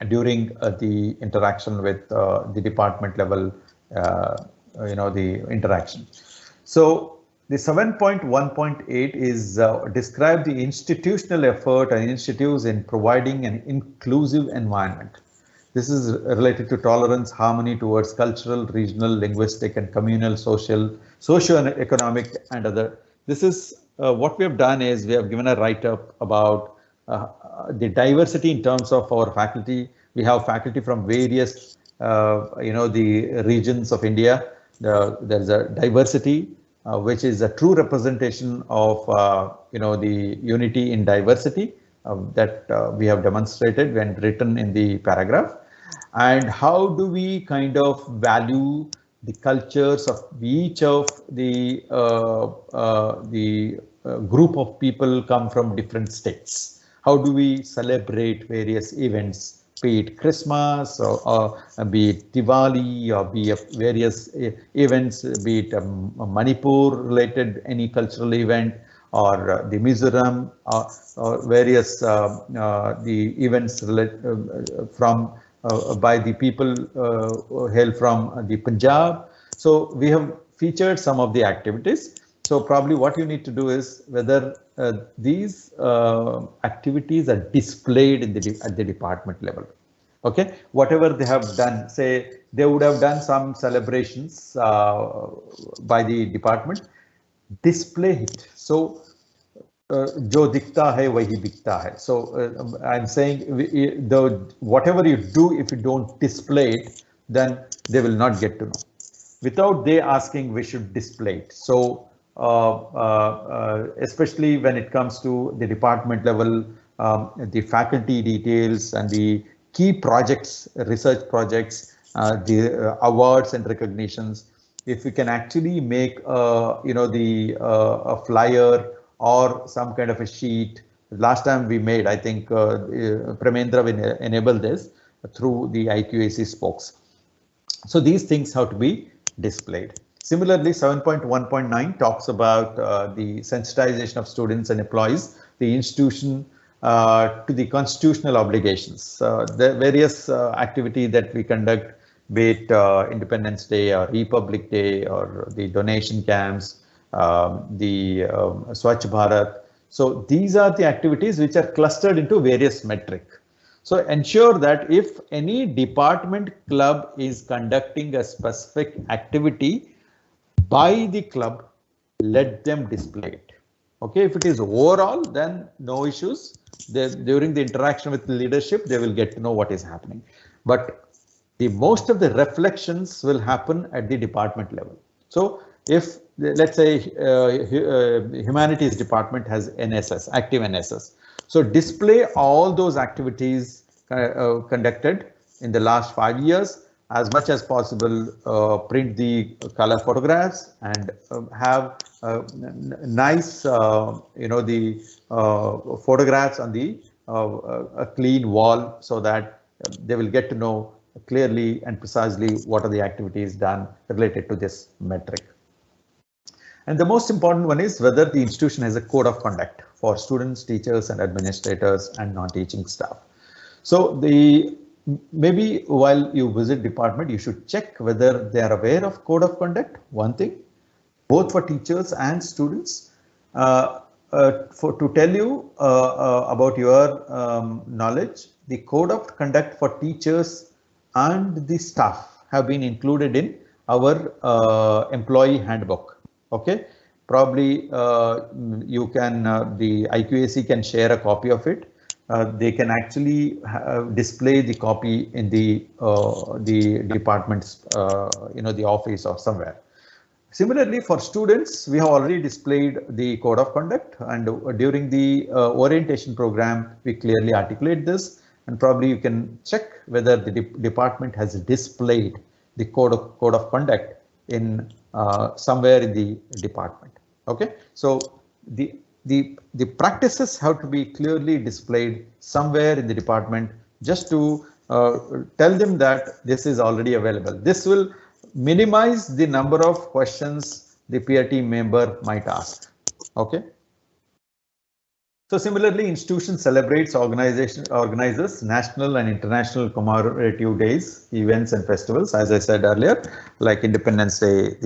during the interaction with the department level, the interaction. So the 7.1.8 is describe the institutional effort and initiatives in providing an inclusive environment. This is related to tolerance, harmony towards cultural, regional, linguistic, and communal, socio-economic, and other. This is what we have done is we have given a write-up about the diversity in terms of our faculty. We have faculty from various, the regions of India. There's a diversity. Which is a true representation of the unity in diversity that we have demonstrated when written in the paragraph. And how do we kind of value the cultures of each of the group of people come from different states? How do we celebrate various events, be it Christmas or be it Diwali, or be it various events, be it Manipur related any cultural event, or the Mizoram, or various the events from by the people hail from the Punjab. So we have featured some of the activities. So probably what you need to do is whether these activities are displayed in at the department level. Okay, whatever they have done, say they would have done some celebrations by the department, display it. So jo dikhta hai wahi bikhta hai. So I'm saying whatever you do, if you don't display it, then they will not get to know. without they asking, we should display it. So especially when it comes to the department level, the faculty details and the key projects, research projects, the awards and recognitions. If we can actually make, a flyer or some kind of a sheet. Last time we made, I think Pramendra will enable this through the IQAC spokes. So these things have to be displayed. Similarly, 7.1.9 talks about the sensitization of students and employees, the institution to the constitutional obligations. The various activity that we conduct, be it Independence Day or Republic Day or the donation camps, the Swachh Bharat. So these are the activities which are clustered into various metric. So ensure that if any department club is conducting a specific activity by the club, let them display it. Okay, if it is overall, then no issues. During the interaction with the leadership, they will get to know what is happening. But the most of the reflections will happen at the department level. So if let's say humanities department has NSS, active NSS. So display all those activities conducted in the last 5 years as much as possible. Print the color photographs and have nice, the photographs on the a clean wall, so that they will get to know clearly and precisely what are the activities done related to this metric. And the most important one is whether the institution has a code of conduct for students, teachers, and administrators and non-teaching staff. So maybe while you visit department, you should check whether they are aware of code of conduct. One thing, both for teachers and students. To tell you about your knowledge, the code of conduct for teachers and the staff have been included in our employee handbook. Okay, probably you can, the IQAC can share a copy of it. They can actually display the copy in the department's, the office or somewhere. Similarly, for students, we have already displayed the code of conduct, and during the orientation program, we clearly articulate this, and probably you can check whether the department has displayed the code of conduct in somewhere in the department. Okay, so the practices have to be clearly displayed somewhere in the department, just to tell them that this is already available. This will minimize the number of questions the peer team member might ask. Okay. So similarly, institution celebrates, organizes national and international commemorative days, events and festivals. As I said earlier, like Independence Day,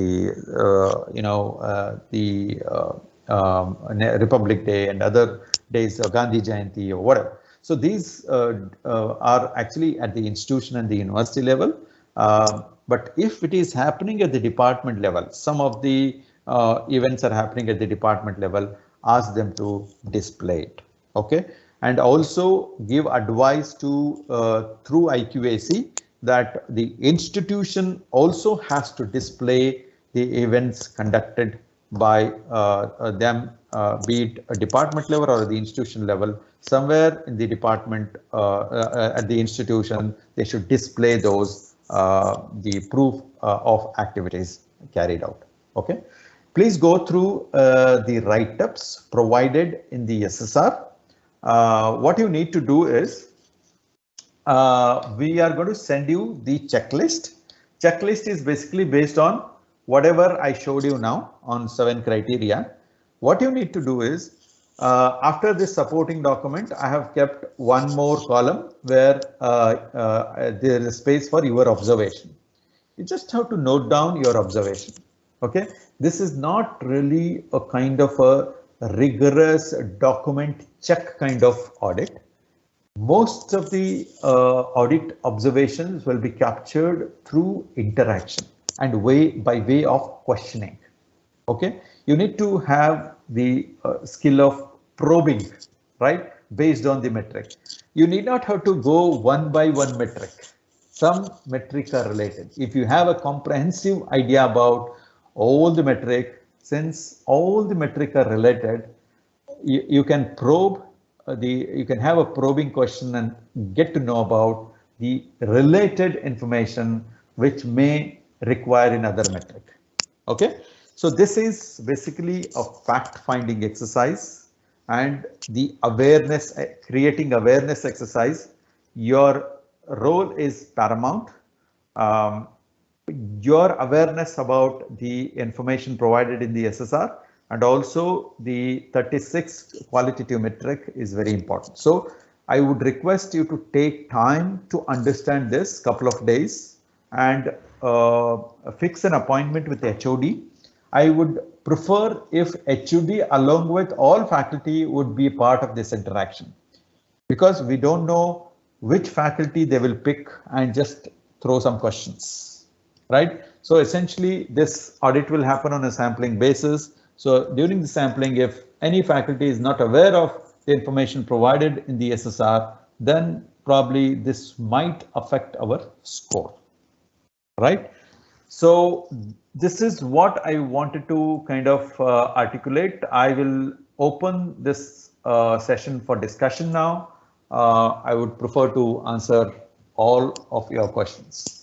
Republic Day, and other days, Gandhi Jayanti or whatever. So these are actually at the institution and the university level. But if it is happening at the department level, some of the events are happening at the department level, ask them to display it. Okay, and also give advice to through IQAC that the institution also has to display the events conducted by them, be it a department level or the institution level. Somewhere in the department, at the institution, they should display those the proof of activities carried out. Okay. Please go through the write-ups provided in the SSR. What you need to do is, we are going to send you the checklist. Checklist is basically based on whatever I showed you now on 7 criteria. What you need to do is, after this supporting document, I have kept one more column where there is space for your observation. You just have to note down your observation. Okay, this is not really a kind of a rigorous document check kind of audit. Most of the audit observations will be captured through interaction and by way of questioning. Okay, you need to have the skill of probing, right, based on the metric. You need not have to go one by one metric. some metric are related. If you have a comprehensive idea about all the metric, since all the metric are related, you can probe you can have a probing question and get to know about the related information which may require another metric. Okay, so this is basically a fact-finding exercise and the awareness, creating awareness exercise. Your role is paramount. Your awareness about the information provided in the SSR and also the 36 qualitative metric is very important. So I would request you to take time to understand this couple of days and fix an appointment with HOD. I would prefer if HOD along with all faculty would be part of this interaction, because we don't know which faculty they will pick and just throw some questions, right? So essentially this audit will happen on a sampling basis. So during the sampling, if any faculty is not aware of the information provided in the SSR, then probably this might affect our score, right? So this is what I wanted to kind of articulate. I will open this session for discussion now. I would prefer to answer all of your questions.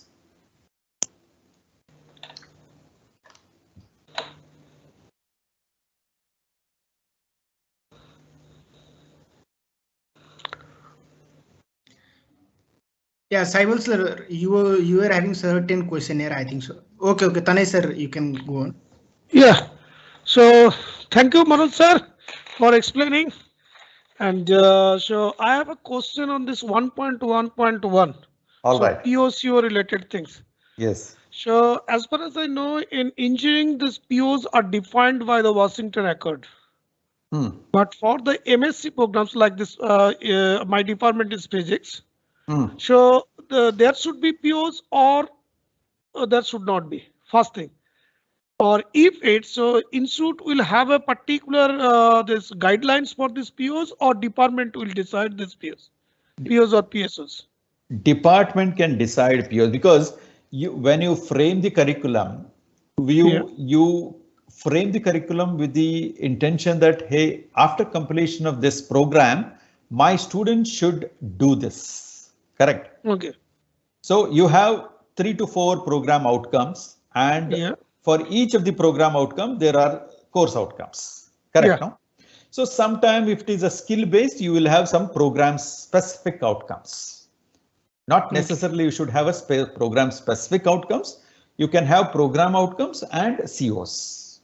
Yeah, Saibal sir, you were having certain questionnaire, I think so. Okay, Tanay sir, you can go on.
Yeah. So thank you, Manoj sir, for explaining. And so I have a question on this 1.1.1.
All right.
POCO related things.
Yes.
So as far as I know, in engineering, these POs are defined by the Washington Accord. But for the MSc programs like this, my department is physics. So there should be POs or there should not be, first thing. Or if it's so, institute will have a particular this guidelines for these POs, or department will decide these POs or PSOs.
Department can decide POs, because when you frame the curriculum, you frame the curriculum with the intention that, hey, after completion of this program, my students should do this. Correct.
Okay.
So you have 3 to 4 program outcomes, and for each of the program outcome, there are course outcomes. Correct. No? So sometime if it is a skill based, you will have some program specific outcomes. Not necessarily you should have a program specific outcomes. You can have program outcomes and COs.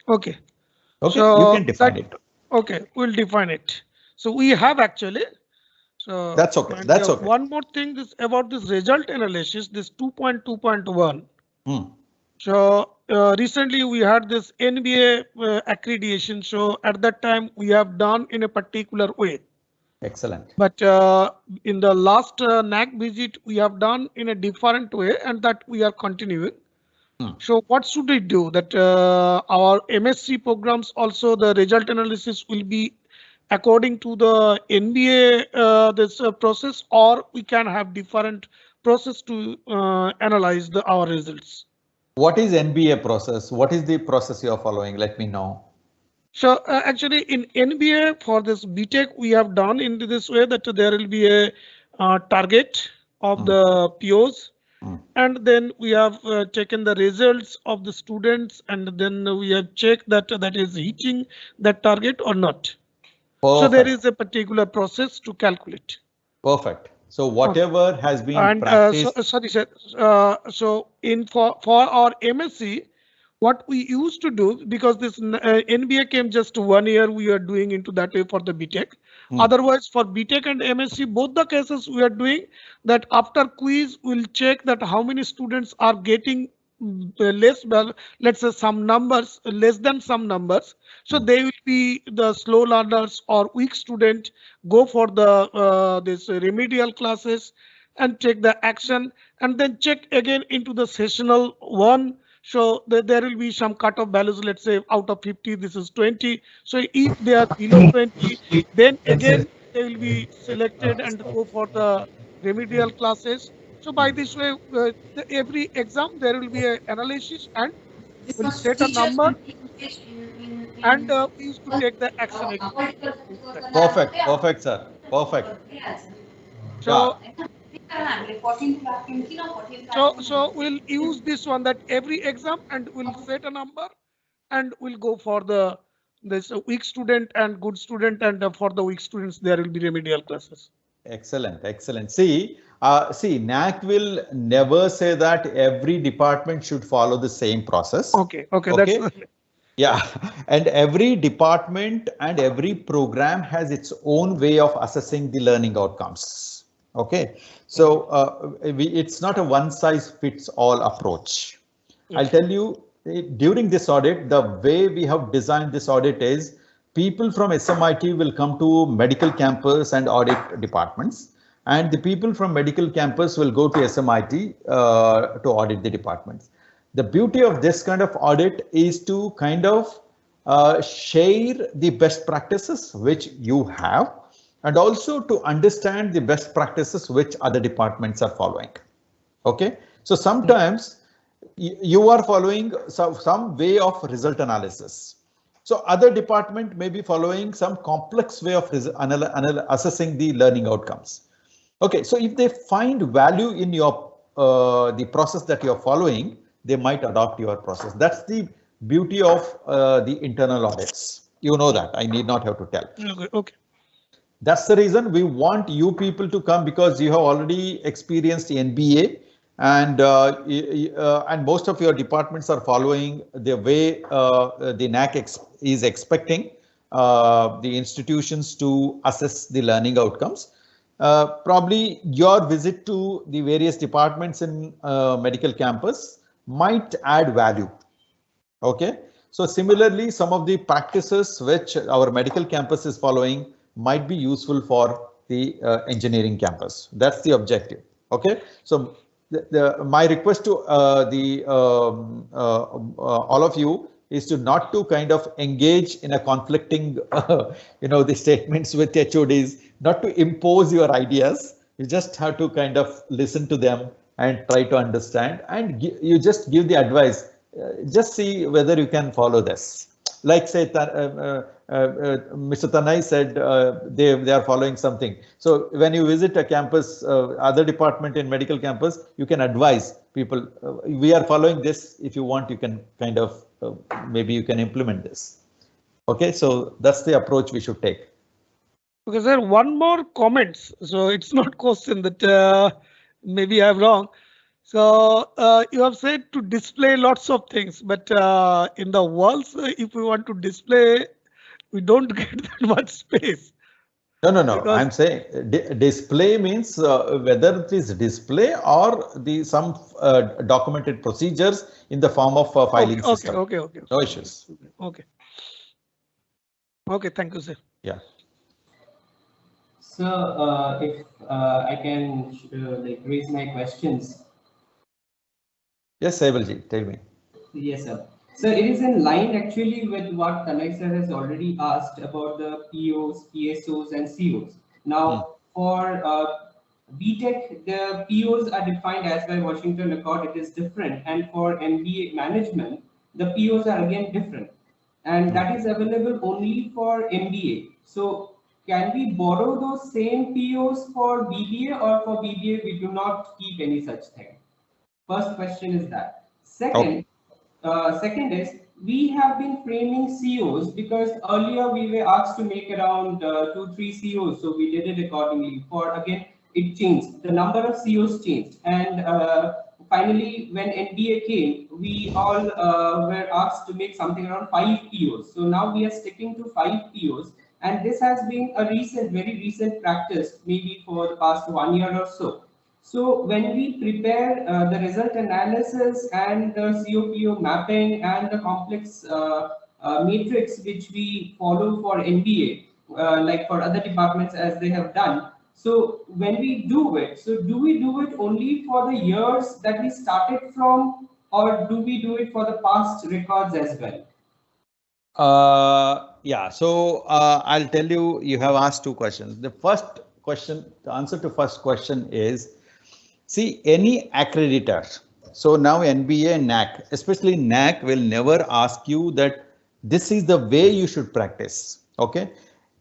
Okay.
Okay,
so
you can define it.
Okay, we'll define it. So we have actually. So
that's okay. That's okay.
One more thing is about this result analysis, this 2.2.1. So recently we had this NBA accreditation. So at that time we have done in a particular way.
Excellent.
But in the last Naac visit, we have done in a different way, and that we are continuing. So what should we do? That our MSc programs also the result analysis will be according to the NBA this process, or we can have different process to analyze our results.
What is NBA process? What is the process you are following? Let me know.
So actually in NBA for this BTech, we have done in this way that there will be a target of the POs. And then we have taken the results of the students, and then we have checked that that is hitting that target or not. Perfect. So there is a particular process to calculate.
Perfect. So whatever has been practiced.
Sorry, sir. So in for our MSc, what we used to do, because this NBA came just 1 year, we are doing into that way for the BTech. Otherwise, for BTech and MSc, both the cases we are doing that after quiz, we'll check that how many students are getting less, let's say some numbers, less than some numbers. So they will be the slow learners or weak student, go for the this remedial classes and take the action, and then check again into the sessional one. So there will be some cutoff values, let's say out of 50, this is 20. So if they are below 20, then again they will be selected and go for the remedial classes. So by this way, every exam there will be an analysis and we'll set a number and we used to take the action according to that.
Perfect, perfect, sir. Perfect.
So,
Yeah.
so we'll use this one that every exam and we'll set a number and we'll go for the this weak student and good student, and for the weak students there will be remedial classes.
Excellent, excellent. See, NAC will never say that every department should follow the same process.
Okay,
Okay.
that's
Yeah, and every department and every program has its own way of assessing the learning outcomes. Okay, so it's not a one size fits all approach. I'll tell you, during this audit, the way we have designed this audit is people from SMIT will come to medical campus and audit departments, and the people from medical campus will go to SMIT to audit the departments. The beauty of this kind of audit is to kind of share the best practices which you have, and also to understand the best practices which other departments are following. Okay, so sometimes you are following some way of result analysis. So other department may be following some complex way of assessing the learning outcomes. Okay, so if they find value in your the process that you're following, they might adopt your process. That's the beauty of the internal audits. You know that, I need not have to tell.
okay.
That's the reason we want you people to come, because you have already experienced the NBA, and most of your departments are following the way the NAC is expecting the institutions to assess the learning outcomes. Probably your visit to the various departments in medical campus might add value. Okay, so similarly, some of the practices which our medical campus is following might be useful for the engineering campus. That's the objective. Okay, so my request to all of you is to not to kind of engage in a conflicting, the statements with HODs, not to impose your ideas. You just have to kind of listen to them and try to understand, and you just give the advice. Just see whether you can follow this. Like say, Mr. Tanai said they are following something. So when you visit a campus, other department in medical campus, you can advise people, we are following this. If you want, you can kind of, maybe you can implement this. Okay, so that's the approach we should take.
Okay, sir, one more comments. So it's not question that maybe I'm wrong. So you have said to display lots of things, but in the walls, if we want to display, we don't get that much space.
No. I'm saying display means whether it is display or some documented procedures in the form of filing system.
Okay.
No issues.
Okay, thank you, sir.
Yeah.
So if I can raise my questions.
Yes, Saibalji, tell me.
Yes, sir. So it is in line actually with what Tanai sir has already asked about the POs, PSOs and COs. Now for BTech, the POs are defined as by Washington Accord, it is different. And for MBA management, the POs are again different. And that is available only for MBA. So can we borrow those same POs for BBA, or for BBA we do not keep any such thing? First question is that. Second, second is we have been framing COs because earlier we were asked to make around 2-3 COs, so we did it accordingly. For again, it changed. The number of COs changed, and finally, when NBA came, we all were asked to make something around 5 POs. So now we are sticking to 5 POs, and this has been a very recent practice, maybe for the past 1 year or so. So when we prepare the result analysis and the COPO mapping and the complex matrix which we follow for NBA, like for other departments as they have done. So when we do it, so do we do it only for the years that we started from, or do we do it for the past records as well?
Yeah, so I'll tell you, you have asked 2 questions. The first question, the answer to first question is, see, any accreditor. So now NBA and Naac, especially Naac, will never ask you that this is the way you should practice. Okay.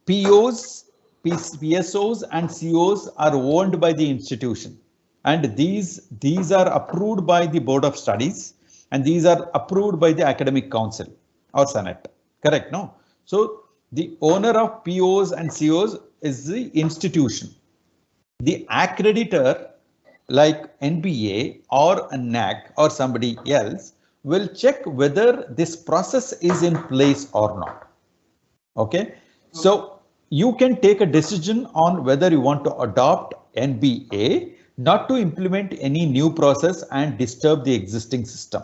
POs, PSOs and COs are owned by the institution. And these are approved by the Board of Studies, and these are approved by the Academic Council or Senate. Correct, no? So the owner of POs and COs is the institution. The accreditor like NBA or a Naac or somebody else will check whether this process is in place or not. Okay, so you can take a decision on whether you want to adopt NBA, not to implement any new process and disturb the existing system.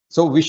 So we should